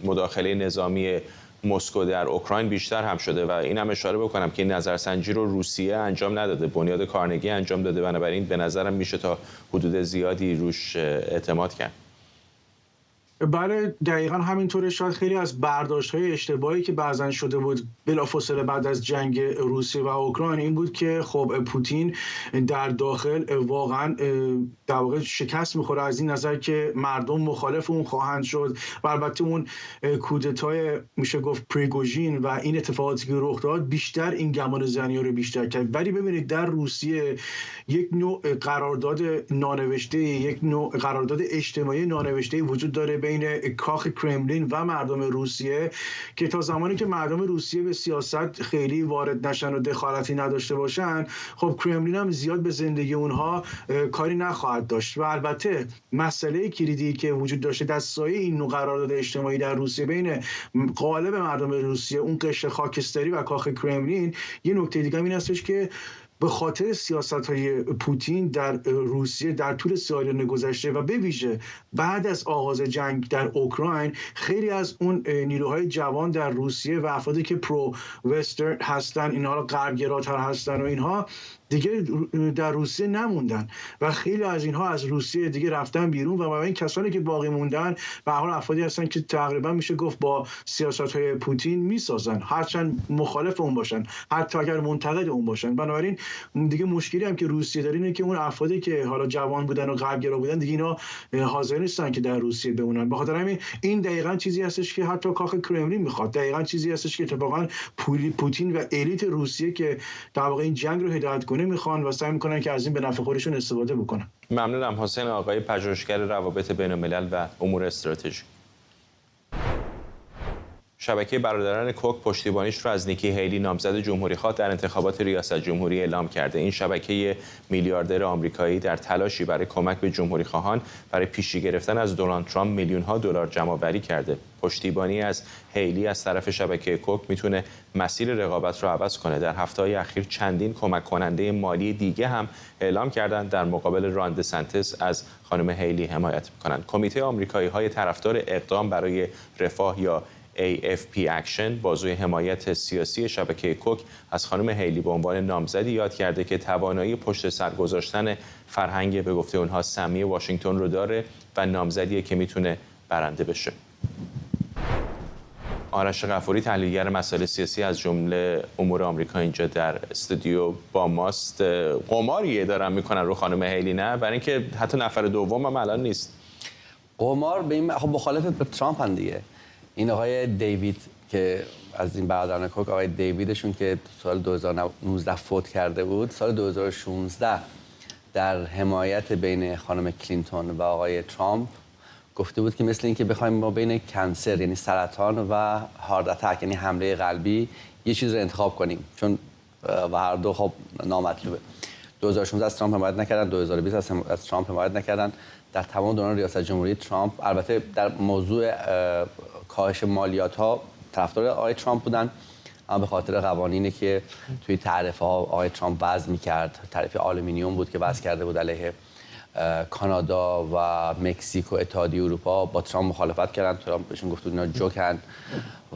مداخله نظامی مسکو در اوکراین بیشتر هم شده و این هم اشاره بکنم که این نظرسنجی رو روسیه انجام نداده، بنیاد کارنگی انجام داده، بنابراین به نظرم میشه تا حدود زیادی روش اعتماد کرد. بله دقیقا همینطوره. شاید خیلی از برداشت‌های اشتباهی که بعضن شده بود بلافاصله بعد از جنگ روسیه و اوکراین این بود که خب پوتین در داخل واقعا در واقع شکست میخوره از این نظر که مردم مخالف اون خواهند شد و البته اون کودتای میشه گفت پریگوژین و این اتفاقاتی که رخ داد بیشتر این گمان زنی رو بیشتر کرد. ولی ببینید در روسیه یک نوع قرارداد نانوشته، یک نوع قرارداد اجتماعی نانوشته وجود داره بین کاخ کرملین و مردم روسیه که تا زمانی که مردم روسیه به سیاست خیلی وارد نشن و دخالتی نداشته باشن خب کرملین هم زیاد به زندگی اونها کاری نخواهد داشت. و البته مسئله کلیدی که وجود داشته در سایه این نوع قرارداد اجتماعی در روسیه بین قالب مردم روسیه اون قشر خاکستری و کاخ کرملین یه نکته دیگه این هستش که به خاطر سیاست‌های پوتین در روسیه در طول سالیان گذشته و به ویژه بعد از آغاز جنگ در اوکراین خیلی از اون نیروهای جوان در روسیه و افرادی که پرو وسترن هستن، اینها غربگراتر هستن و اینها دیگه در روسیه نموندن و خیلی از اینها از روسیه دیگه رفتن بیرون و این کسانی که باقی موندن به هر حال افرادی هستن که تقریبا میشه گفت با سیاست‌های پوتین میسازن، هرچند مخالف اون باشن، حتی اگر منتقد اون باشن. بنابراین دیگه مشکلی هم که روسیه داره اینه که اون افرادی که حالا جوان بودن و غربگرا بودن دیگه اینا حاضر نیستن که در روسیه بمونن. به خاطر همین این دقیقاً چیزی هستش که حتی کاخ کرملین میخواد، دقیقاً چیزی هستش که اتفاقاً پوتین و الیت روسیه که در واقع این جنگ رو هدایت کنه میخوان و سعی میکنن که از این به نفع خودشون استفاده بکنن. ممنونم حسین آقای پژوهشگر روابط بین الملل و امور استراتژیک. شبکه برادران کوک پشتیبانیش رو از نیکی هیلی نامزد جمهوری‌خواه در انتخابات ریاست جمهوری اعلام کرده. این شبکه میلیاردر آمریکایی در تلاشی برای کمک به جمهوری‌خواهان برای پیشی گرفتن از دونالد ترامپ میلیون‌ها دلار جمع‌آوری کرده. پشتیبانی از هیلی از طرف شبکه کوک میتونه مسیر رقابت رو عوض کنه. در هفته‌های اخیر چندین کمک کننده مالی دیگه هم اعلام کردند در مقابل ران دسنتس از خانم هیلی حمایت می‌کنند. کمیته آمریکایی‌های طرفدار اقدام برای رفاه یا AFP اکشن بازوی حمایت سیاسی شبکه کوک از خانم هیلی به عنوان نامزدی یاد کرده که توانایی پشت سر گذاشتن فرهنگ به گفته اونها سمی واشنگتن رو داره و نامزدیه که میتونه برنده بشه. آرش غفوری تحلیلگر مسائل سیاسی از جمله امور آمریکا اینجا در استودیو با ماست. قماریه دارن میکنن رو خانم هیلی نه؟ برای اینکه حتی نفر دوم هم الان نیست. قمار به این خب مخالف ترامپ هم دیگه. این آقای دیوید که از این برادران کوک، آقای دیویدشون که سال 2019 فوت کرده بود، سال 2016 در حمایت بین خانم کلینتون و آقای ترامپ گفته بود که مثل اینکه بخوایم ما بین کنسر یعنی سرطان و هارد اتک یعنی حمله قلبی یه چیز رو انتخاب کنیم، چون و هر دو خب نامطلوبه. 2016 از ترامپ حمایت نکردن، 2020 از ترامپ حمایت نکردن. در تمام دوران ریاست جمهوری ترامپ البته در موضوع کاهش مالیات ها طرفدار آقای ترامپ بودن، اما به خاطر قوانینی که توی تعرفه ها آقای ترامپ وضع می‌کرد، تعرفه آلومینیوم بود که وضع کرده بود علیه کانادا و مکزیک و اتحادیه اروپا با ترامپ مخالفت کردن. ترامپ بهشون گفت اینا جوکن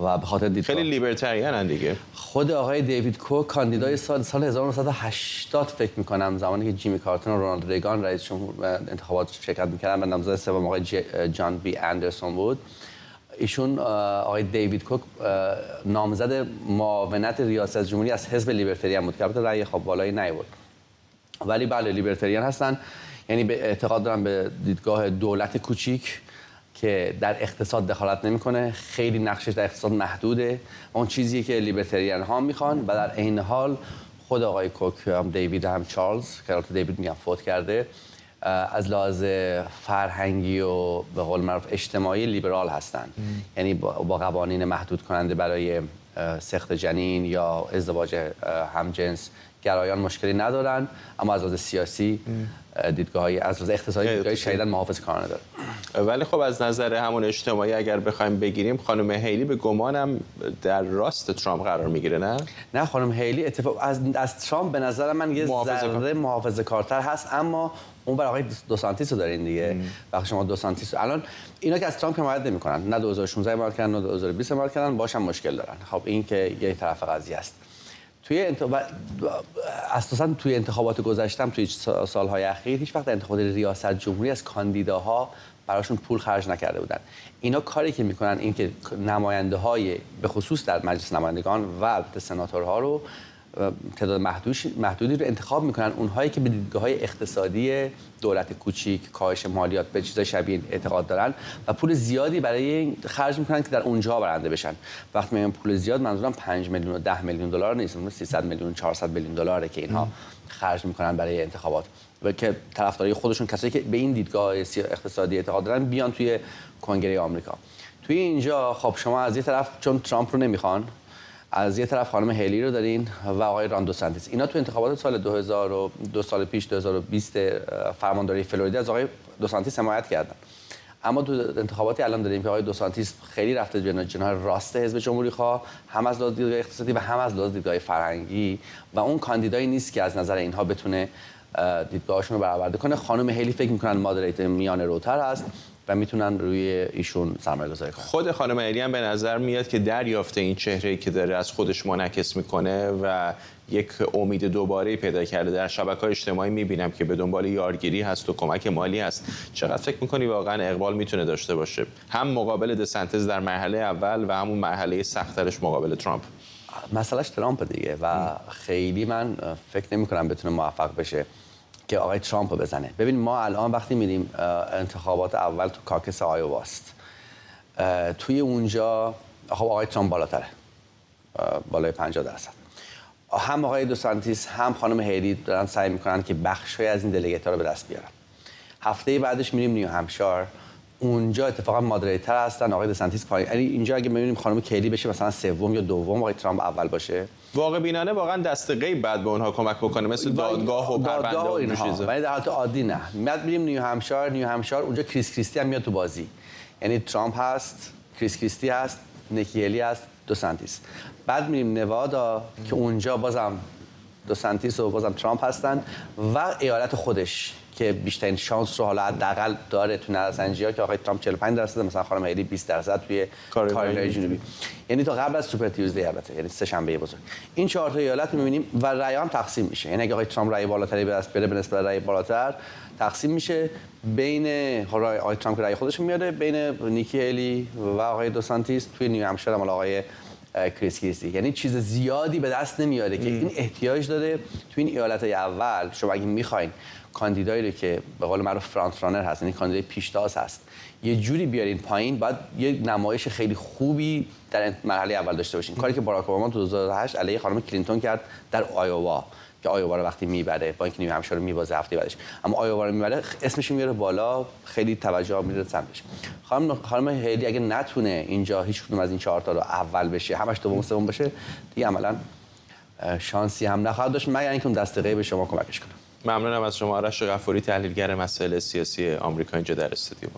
و به خاطر دیدگاه خیلی لیبرتریانن دیگه. خود آقای دیوید کوک کاندیدای سال 1980 فکر می‌کنم، زمانی که جیمی کارتر و رونالد ریگان رئیس جمهور انتخابات شرکت می‌کردن، و نامزد سوم آقای جان بی اندرسون بود. ایشون آقای دیوید کوک نامزد معاونت ریاست جمهوری از حزب لیبرتریان بود که البته رأی خب بالایی نیاورد، ولی بله لیبرتریان هستن. یعنی به اعتقاد دارن به دیدگاه دولت کوچیک که در اقتصاد دخالت نمیکنه، خیلی نقشش در اقتصاد محدوده، اون چیزی که لیبرتریان ها میخوان. و در عین حال خود آقای کوک هم دیوید هم چارلز که البته دیوید میگم فوت کرده، از لحاظ فرهنگی و به قول معروف اجتماعی لیبرال هستند. یعنی با قوانین محدود کننده برای سقط جنین یا ازدواج همجنس گرایان مشکلی ندارن، اما از لحاظ سیاسی دیدگاهی، از لحاظ اقتصادی دیدگاهی شدیداً محافظه‌کارانه داره. ولی خب از نظر همون اجتماعی اگر بخوایم بگیریم، خانم هیلی به گمانم در راست ترامپ قرار میگیره. نه خانم هیلی اتفاق از ترامپ به نظر من یه ذره محافظه‌کارتر هست، اما اون برای آقای دوسانتیس رو دارین دیگه. وقتی شما دوسانتیس الان اینا که از ترامپ حمایت نمی‌کنن، نه 2016 حمایت کردن نه 2020 حمایت کردن، باشم مشکل دارن. خب این که یه طرف قضیه است. اساساً توی انتخابات گذشتم، توی سالهای اخیر هیچ وقت انتخابات ریاست جمهوری از کاندیداها براشون پول خرج نکرده بودن. اینا کاری که میکنن این که نماینده‌های به خصوص در مجلس نمایندگان و البته سناتورها رو تعداد محدودی رو انتخاب میکنن، اونهایی که به دیدگاه‌های اقتصادی دولت کوچیک، کاهش مالیات به چیزای شبیه اعتقاد دارن و پول زیادی برای خرج میکنن که در اونجا برنده بشن. وقتی میگم پول زیاد منظورم 5 میلیون و 10 میلیون دلار نیست، 300 میلیون 400 میلیون دلاره که اینها خرج میکنن برای انتخابات، و که طرفدارای خودشون کسایی که به این دیدگاه اقتصادی اعتقاد دارن بیان توی کنگره آمریکا. توی اینجا خب شما از یه طرف چون ترامپ رو نمیخوان، از یه طرف خانم هیلی رو دارین و آقای ران دوسانتیس. اینا تو انتخابات سال 2002 سال پیش 2020 فرمانداری فلوریدا از آقای دوسانتیس حمایت کردن، اما تو انتخاباتی الان داریم که آقای دوسانتیس خیلی رفته جناح راست حزب جمهوری خواه، هم از لحاظ دیدگاه اقتصادی و هم از لحاظ دیدگاه فرهنگی، و اون کاندیدایی نیست که از نظر اینها بتونه دیدگاهشون رو برآورده کنه. خانم هیلی فکر می‌کنن مادریت میان روتر هست و میتونن روی ایشون سرمایه‌گذاری کنن. خود خانم هیلی هم به نظر میاد که دریافت این چهره‌ای که داره از خودش منعکس میکنه و یک امید دوباره پیدا کرده. در شبکه‌های اجتماعی میبینم که به دنبال یارگیری هست و کمک مالی هست. چقدر فکر میکنی واقعا اقبال میتونه داشته باشه، هم مقابل دسانتیس در مرحله اول و همون مرحله سخت‌ترش مقابل ترامپ؟ مسئلهش ترامپ دیگه و خیلی من فکر نمی‌کنم بتونه موفق بشه که آقای ترامپ رو بزنه. ببین ما الان وقتی میریم انتخابات اول تو کاکس آیواست، توی اونجا خب آقای ترامپ بالاتره، بالای 50%. هم آقای دوسانتیس هم خانم هیلی دارن سعی میکنن که بخشی از این دلیگیت‌ها رو به دست بیارن. هفته بعدش میریم نیو همشار، اونجا اتفاقا مادریتر هستن، آقای دوسانتیس پایین. یعنی اینجا اگه ببینیم خانم کیلی بشه مثلا سوم یا دوم، آقای ترامپ اول باشه، واقع بینانه واقعا دست غیب بعد به اونها کمک بکنه، مثل دادگاه و پرونده و اینها، ولی در حالت عادی نه. بعد میریم نیو همشار اونجا کریس کریستی هم میاد تو بازی، یعنی ترامپ هست، کریس کریستی هست، نیکی هیلی هست، دوسانتیس. بعد میریم نوادا که اونجا بازم دوسانتیس و بازم ترامپ هستن و ایالت خودش که بیشترین شانس رو حالا حداقل داره تو نظرسنجی‌ها که آقای ترامپ 45%، مثلا خانم هیلی 20% توی کارولینای جنوبی، یعنی تا قبل از سوپر تیوزدی البته، یعنی سه شنبه بزرگ. این 4 تا ایالت می‌بینیم و رأی هم تقسیم میشه، یعنی اگه آقای ترامپ رأی بالاتری به دست بیاره به نسبت رأی بالاتر تقسیم میشه بین آقای ترامپ که رأی خودش میاره، بین نیکی هیلی و آقای دوسانتیس. توی نیو همشایر هم آقای کریس کریستی، یعنی چیز زیادی به دست نمیاره که این احتیاج داره تو این ایالت‌های اول. شما اگه می‌خواید کاندیدایی رو که به قول معروف فرانت رانر هست، یعنی کاندیدای پیشتاز هست، یه جوری بیارین پایین، باید یه نمایش خیلی خوبی در مرحله اول داشته باشین. کاری که باراک اوباما تو 2008 علیه خانم کلینتون کرد در آیووا، که آیووا رو وقتی میبره با اینکه نیو همشایر رو میبازه هفته بعدش، اما آیووا رو میبره، اسمش میاره بالا، خیلی توجه میره سمتش. خانم هیلی اگه نتونه اینجا هیچ کدوم از این 4 تا رو اول بشه، همش دوم سوم بشه، دیگه عملاً شانسی هم نخواهد داشت مگر اینکه اون دست غیب شما کمکش کنه. ممنونم از شما آرش غفوری، تحلیلگر مسائل سیاسی آمریکا اینجا در استودیو.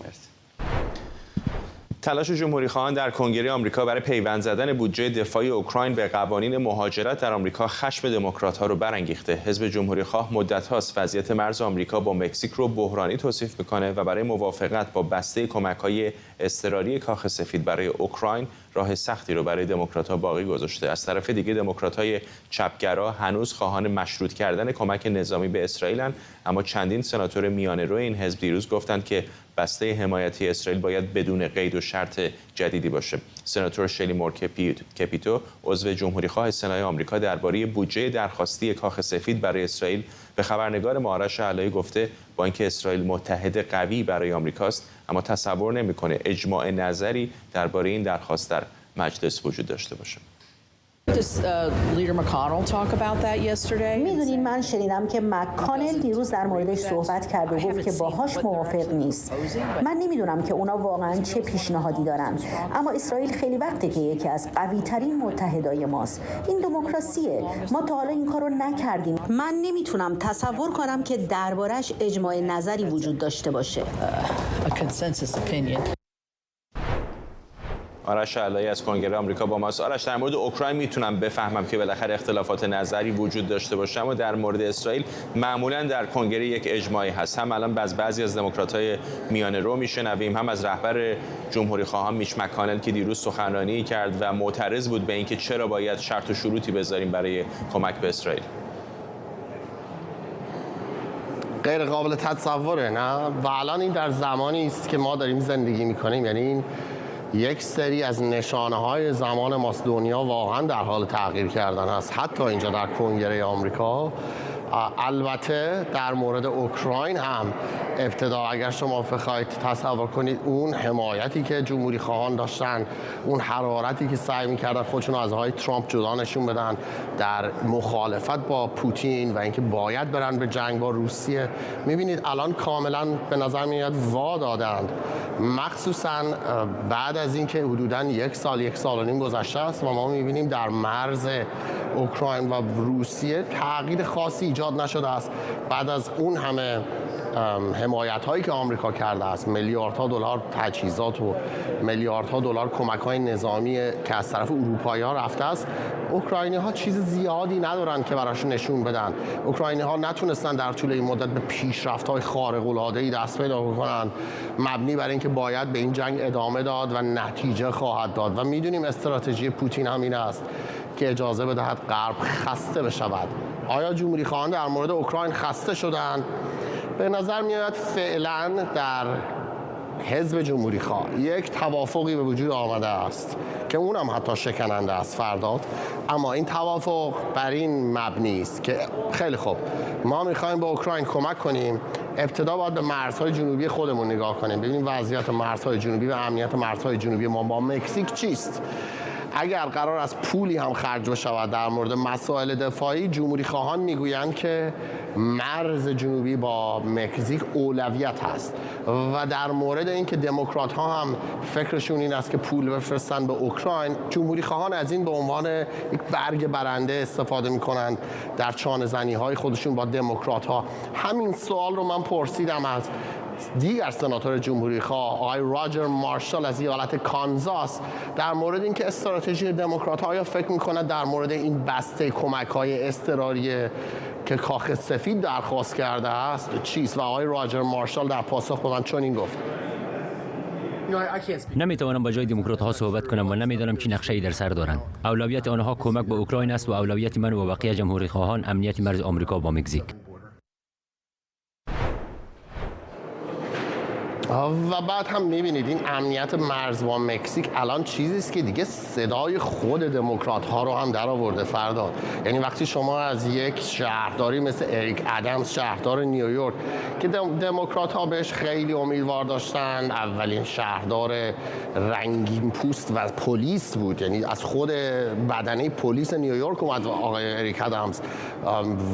تلاش جمهوری‌خواهان در کنگره آمریکا برای پیوند زدن بودجه دفاعی اوکراین به قوانین مهاجرت در آمریکا خشم دموکرات‌ها رو برانگیخته. حزب جمهوری‌خواه مدت‌هاست وضعیت مرز آمریکا با مکزیک رو بحرانی توصیف می‌کنه و برای موافقت با بسته کمک‌های اضطراری کاخ سفید برای اوکراین راه سختی رو برای دموکرات‌ها باقی گذاشته. از طرف دیگه دموکرات‌های چپگرا هنوز خواهان مشروط کردن کمک نظامی به اسرائیلن، اما چندین سناتور میانه‌رو این حزب دیروز گفتند که بسته حمایتی اسرائیل باید بدون قید و شرط جدیدی باشه. سناتور شلی مور کپیتو عضو جمهوری‌خواه سنای آمریکا درباره بودجه درخواستی کاخ سفید برای اسرائیل به خبرنگار مارش علایی گفته با اینکه اسرائیل متحد قوی برای آمریکاست، اما تصور نمی‌کنه اجماع نظری درباره این درخواست در مجلس وجود داشته باشه. میدونین من شنیدم که مک‌کانل دیروز در موردش صحبت کرد و گفت که باهاش موافق نیست. من نمیدونم که اونا واقعا چه پیشنهادی دارن، اما اسرائیل خیلی وقته که یکی از قوی‌ترین متحدای ماست. این دموکراسیه. ما تا حالا این کارو نکردیم. من نمیتونم تصور کنم که دربارش اجماع نظری وجود داشته باشه. آرش علایی از کنگره آمریکا با ماست. آرش، در مورد اوکراین میتونم بفهمم که بالاخره اختلافات نظری وجود داشته باشه، اما در مورد اسرائیل معمولا در کنگره یک اجماعی هست. هم الان بعضی از دموکرات‌های میانه رو میشنویم، هم از رهبر جمهوری خواهان میچ مک‌کانل که دیروز سخنرانی کرد و معترض بود به اینکه چرا باید شرط و شروطی بذاریم برای کمک به اسرائیل. غیر قابل تصوره، نه؟ و الان این در زمانی است که ما داریم زندگی میکنیم، یعنی این یک سری از نشانه‌های زمان ماست. دنیا واقعا در حال تغییر کردن است، حتی اینجا در کنگره آمریکا. البته در مورد اوکراین هم ابتدا اگر شما بخواید تصور کنید اون حمایتی که جمهوری خواهان داشتن، اون حرارتی که سعی می‌کردن خودشون از آقای ترامپ جدا نشون بدن در مخالفت با پوتین و اینکه باید برن به جنگ با روسیه، می‌بینید الان کاملا به نظر میاد وا دادند. مخصوصا بعد از اینکه حدوداً یک سال و نیم گذشته است و ما می‌بینیم در مرز اوکراین و روسیه تغییر خاصی ایجاد نشده است. بعد از اون همه حمایت هایی که آمریکا کرده است، میلیاردها دلار تجهیزات و میلیاردها دلار کمک های نظامی که از طرف اروپایی ها رفته است، اوکراینی ها چیز زیادی ندارن که براشون نشون بدن. اوکراینی ها نتونستن در طول این مدت به پیشرفت های خارق العاده ای دست پیدا کنن، مبنی بر اینکه باید به این جنگ ادامه داد و نتیجه خواهد داد. و میدونیم استراتژی پوتین هم این است که اجازه بدهد غرب خسته بشود. آیا جمهوری خواهان در مورد اوکراین خسته شدند؟ به نظر میاد فعلا در حزب جمهوری خواه یک توافقی به وجود آمده است که اونم حتی شکننده است فرداد، اما این توافق بر این مبنی است که خیلی خوب ما میخوایم به اوکراین کمک کنیم، ابتدا باید به مرزهای جنوبی خودمون نگاه کنیم، ببینیم وضعیت مرزهای جنوبی و امنیت مرزهای جنوبی ما با مکزیک چیست. اگر قرار است پولی هم خرج بشود در مورد مسائل دفاعی، جمهوری خواهان میگویند که مرز جنوبی با مکزیک اولویت هست و در مورد اینکه دموکرات ها هم فکرشون این است که پول بفرستن به اوکراین، جمهوری خواهان از این به عنوان یک برگ برنده استفاده میکنند در چانه زنی های خودشون با دموکرات ها. همین سوال رو من پرسیدم از دیگر سناتور جمهوری خواه آقای راجر مارشال از ایالت کانزاس در مورد اینکه استراتژی دموکرات‌ها آیا فکر می‌کند در مورد این بسته کمک‌های اضطراری که کاخ سفید درخواست کرده است چیست، و آقای راجر مارشال در پاسخ به من چنین گفت: نمیتوانم با جای دموکرات ها صحبت کنم و نمیدانم چی نقشه‌ای در سر دارند. اولویت آنها کمک به اوکراین است و اولویت من و بقیه جمهوری خواهان امنیت مرز آمریکا با مکزیک. و بعد هم میبینید این امنیت مرز با مکزیک الان چیزی است که دیگه صدای خود دموکرات ها رو هم در آورده فرداد. یعنی وقتی شما از یک شهرداری مثل اریک ادمز، شهردار نیویورک که دموکرات ها بهش خیلی امیدوار داشتن، اولین شهردار رنگین پوست و پلیس بود، یعنی از خود بدنه پلیس نیویورک اومد آقای اریک ادمز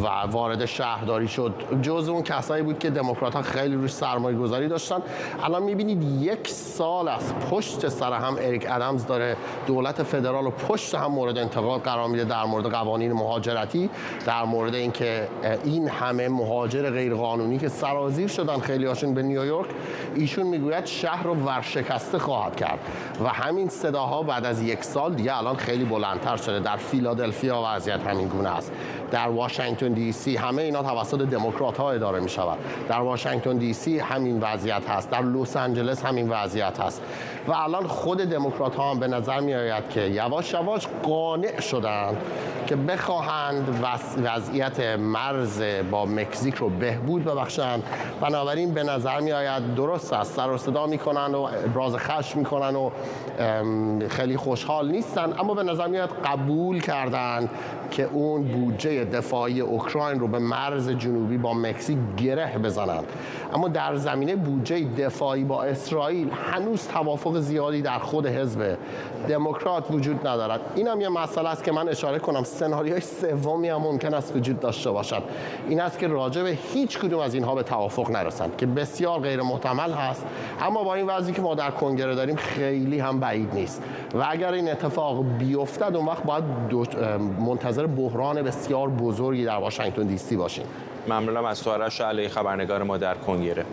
و وارد شهرداری شد، جز اون کسایی بود که دموکرات ها خیلی روش سرمایه‌گذاری داشتن الان میبینید 1 سال از پشت سر هم اریک ادمز داره دولت فدرال رو پشت هم مورد انتقاد قرار میده در مورد قوانین مهاجرتی، در مورد اینکه این همه مهاجر غیرقانونی که سرازیر شدن خیلی هاشون به نیویورک، ایشون میگوید شهر رو ورشکسته خواهد کرد و همین صداها بعد از 1 سال دیگه الان خیلی بلندتر شده. در فیلادلفیا وضعیت همین گونه است، در واشنگتن دی سی همه اینا توسط دموکرات ها اداره می شود، در واشنگتن دی سی همین وضعیت هست، در لس آنجلس همین وضعیت هست و الان خود دموکرات ها هم به نظر می آید که یواش یواش قانع شدند که بخواهند وضعیت مرز با مکزیک رو بهبود ببخشند. بنابراین به نظر می آید درست است، سر و صدا می کنن و ابراز خشم می کنن و خیلی خوشحال نیستن، اما به نظر می آید قبول کردن که اون بودجه دفاعی اوکراین رو به مرز جنوبی با مکزیک گره بزنند. اما در زمینه بودجه دفاعی با اسرائیل هنوز توافق زیادی در خود حزب دموکرات وجود ندارد. این هم یه مسئله است که من اشاره کنم، سناریوی سومی هم ممکن است وجود داشته باشد، این است که راجع به هیچ کدوم از اینها به توافق نرسند که بسیار غیر محتمل هست، اما با این وضعی که ما در کنگره داریم خیلی هم بعید نیست و اگر این اتفاق بیفتد اون وقت باید منتظر بحران بسیار بزرگی در واشنگتن دی سی باشیم. ممنونم از تو آرش علی، خبرنگار ما در کنگره.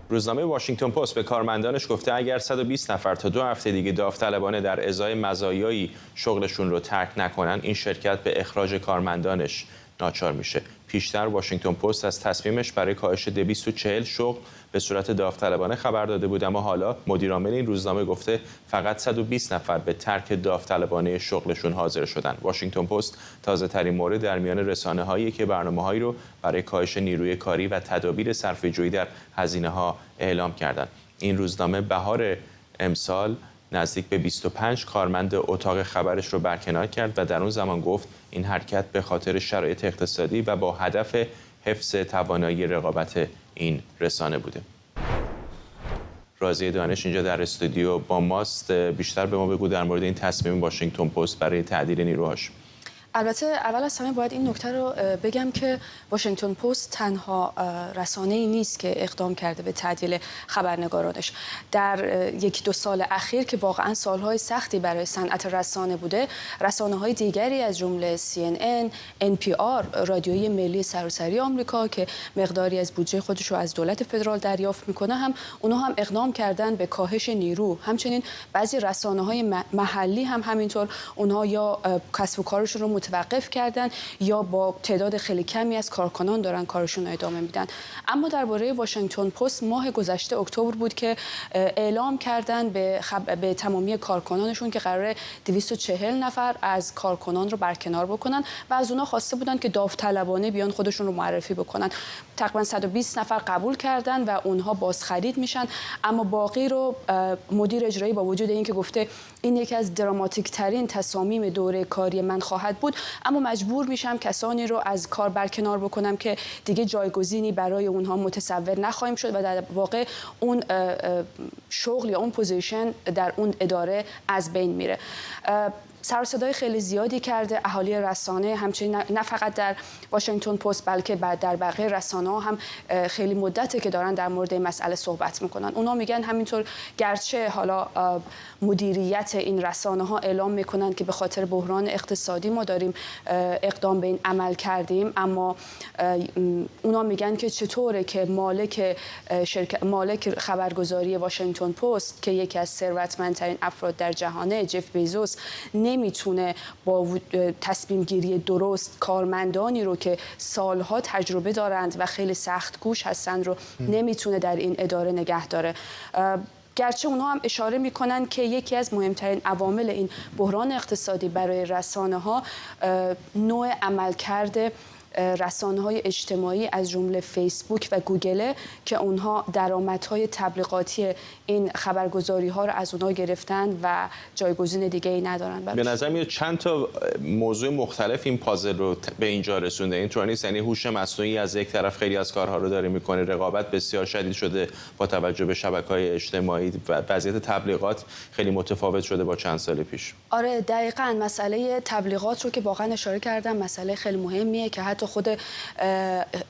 روزنامه واشنگتن پست به کارمندانش گفته اگر 120 نفر تا 2 هفته دیگه داوطلبانه در ازای مزایایی شغلشون رو ترک نکنن، این شرکت به اخراج کارمندانش ناچار میشه. پیشتر واشنگتن پست از تصمیمش برای کاهش 240 شغل به صورت داوطلبانه خبر داده بود، اما حالا مدیرعامل این روزنامه گفته فقط 120 نفر به ترک داوطلبانه شغلشون حاضر شدن. واشنگتن پست تازه ترین مورد در میان رسانه‌هایی که برنامه‌هایی رو برای کاهش نیروی کاری و تدابیر صرفه‌جویی در هزینه‌ها اعلام کردند. این روزنامه بهار امسال نزدیک به 25 کارمند اتاق خبرش رو برکنار کرد و در اون زمان گفت این حرکت به خاطر شرایط اقتصادی و با هدف حفظ توانایی رقابت این رسانه بوده. راضیه دانش اینجا در استودیو با ماست. بیشتر به ما بگو در مورد این تصمیم واشنگتن پست برای تعدیل نیروهاش. البته اول از همه باید این نکته رو بگم که واشنگتن پست تنها رسانه‌ای نیست که اقدام کرده به تعدیل خبرنگارانش. در 1-2 سال اخیر که واقعا سالهای سختی برای صنعت رسانه بوده، رسانه‌های دیگری از جمله CNN، NPR، رادیوی ملی سراسری آمریکا که مقداری از بودجه خودش رو از دولت فدرال دریافت میکنه، اونها هم اقدام کردن به کاهش نیرو. همچنین بعضی رسانه‌های محلی هم همینطور، اونها یا کسب و کارشون رو متوقف کردن یا با تعداد خیلی کمی از کارکنان دارن کارشون رو ادامه میدن. اما درباره واشنگتن پست ماه گذشته اکتبر بود که اعلام کردن به تمامی کارکنانشون که قراره 240 نفر از کارکنان رو برکنار بکنن و از اونها خواسته بودن که داوطلبانه بیان خودشون رو معرفی بکنن. تقریبا 120 نفر قبول کردن و اونها بازخرید میشن، اما باقی رو مدیر اجرایی با وجود اینکه گفته این یکی از دراماتیک ترین تصامیم دوره کاری من خواهد بود، اما مجبور میشم کسانی رو از کار برکنار بکنم که دیگه جایگزینی برای اونها متصور نخواهیم شد و در واقع اون شغل یا اون پوزیشن در اون اداره از بین میره. سر و صدای خیلی زیادی کرده اهالی رسانه، همچنین نه فقط در واشنگتن پست بلکه در بقیه رسانه‌ها هم خیلی مدته که دارن در مورد این مسئله صحبت میکنن. اونا میگن همینطور گرچه حالا مدیریت این رسانه‌ها اعلام میکنن که به خاطر بحران اقتصادی ما داریم اقدام به این عمل کردیم، اما اونا میگن که چطوره که مالک خبرگزاری واشنگتن پست که یکی از ثروتمندترین افراد در جهانه، جف بیزوس، نمیتونه با تصمیم گیری درست کارمندانی رو که سالها تجربه دارند و خیلی سخت کوش هستند رو نمیتونه در این اداره نگه داره. گرچه اونها هم اشاره میکنن که یکی از مهمترین عوامل این بحران اقتصادی برای رسانه‌ها نوع عملکرد رسانه‌های اجتماعی از جمله فیسبوک و گوگل که اونها درآمدهای تبلیغاتی این خبرگزاری‌ها رو از اونها گرفتن و جایگزین دیگه‌ای ندارن. به نظر میاد چند تا موضوع مختلف این پازل رو به اینجا رسونده. اینطور نیست؟ یعنی هوش مصنوعی از یک طرف خیلی از کارها رو داره میکنه، رقابت بسیار شدید شده با توجه به شبکه‌های اجتماعی و وضعیت تبلیغات خیلی متفاوت شده با چند سال پیش. آره دقیقاً، مسئله تبلیغات رو که واقعا اشاره کردم مسئله خیلی مهمیه که حتی حتی خود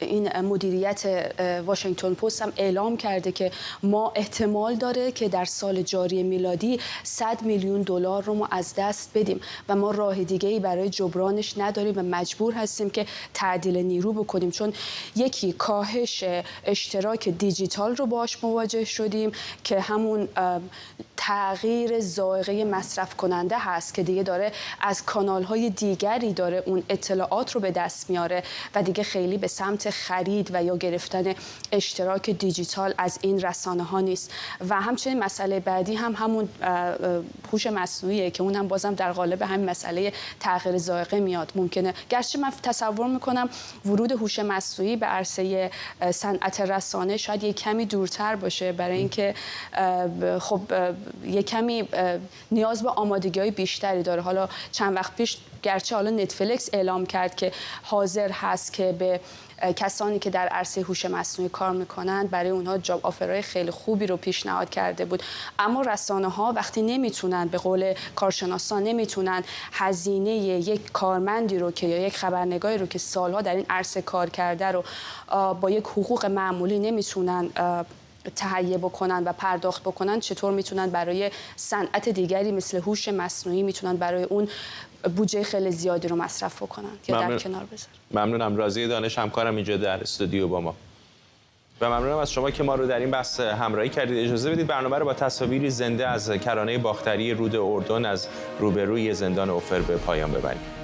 این مدیریت واشنگتن پست هم اعلام کرده که ما احتمال داره که در سال جاری میلادی 100 میلیون دلار رو ما از دست بدیم و ما راه دیگه‌ای برای جبرانش نداریم و مجبور هستیم که تعدیل نیرو بکنیم، چون یکی کاهش اشتراک دیجیتال رو باش مواجه شدیم که همون تغییر ذائقه مصرف کننده هست که دیگه داره از کانال‌های دیگری داره اون اطلاعات رو به دست میاره و دیگه خیلی به سمت خرید و یا گرفتن اشتراک دیجیتال از این رسانه‌ها نیست. و همچنین مسئله بعدی هم همون هوش مصنوعیه که اون هم بازم در قالب همین مسئله تغییر ذائقه میاد. ممکنه گرچه من تصور میکنم ورود هوش مصنوعی به عرصه صنعت رسانه شاید یک کمی دورتر باشه، برای اینکه خب یک کمی نیاز به آمادگی‌های بیشتری داره. حالا چند وقت پیش گرچه حالا نتفلیکس اعلام کرد که حاضر هست که به کسانی که در عرصه هوش مصنوعی کار میکنند برای اونها جاب آفرهای خیلی خوبی رو پیشنهاد کرده بود، اما رسانه‌ها وقتی نمیتونن، به قول کارشناسان نمیتونن هزینه یک کارمندی رو که یا یک خبرنگاری رو که سالها در این عرصه کار کرده رو با یک حقوق معمولی نمیتونن تهیه بکنن و پرداخت بکنن، چطور میتونن برای صنعت دیگری مثل هوش مصنوعی میتونن برای اون بودجه خیلی زیادی رو مصرف بکنن یا در کنار بذارن. ممنونم. راضی دانش همکارم اینجا در استودیو با ما و ممنونم از شما که ما رو در این بحث همراهی کردید. اجازه بدید برنامه رو با تصاویری زنده از کرانه باختری رود اردن از روبروی زندان اوفر به پایان ببریم.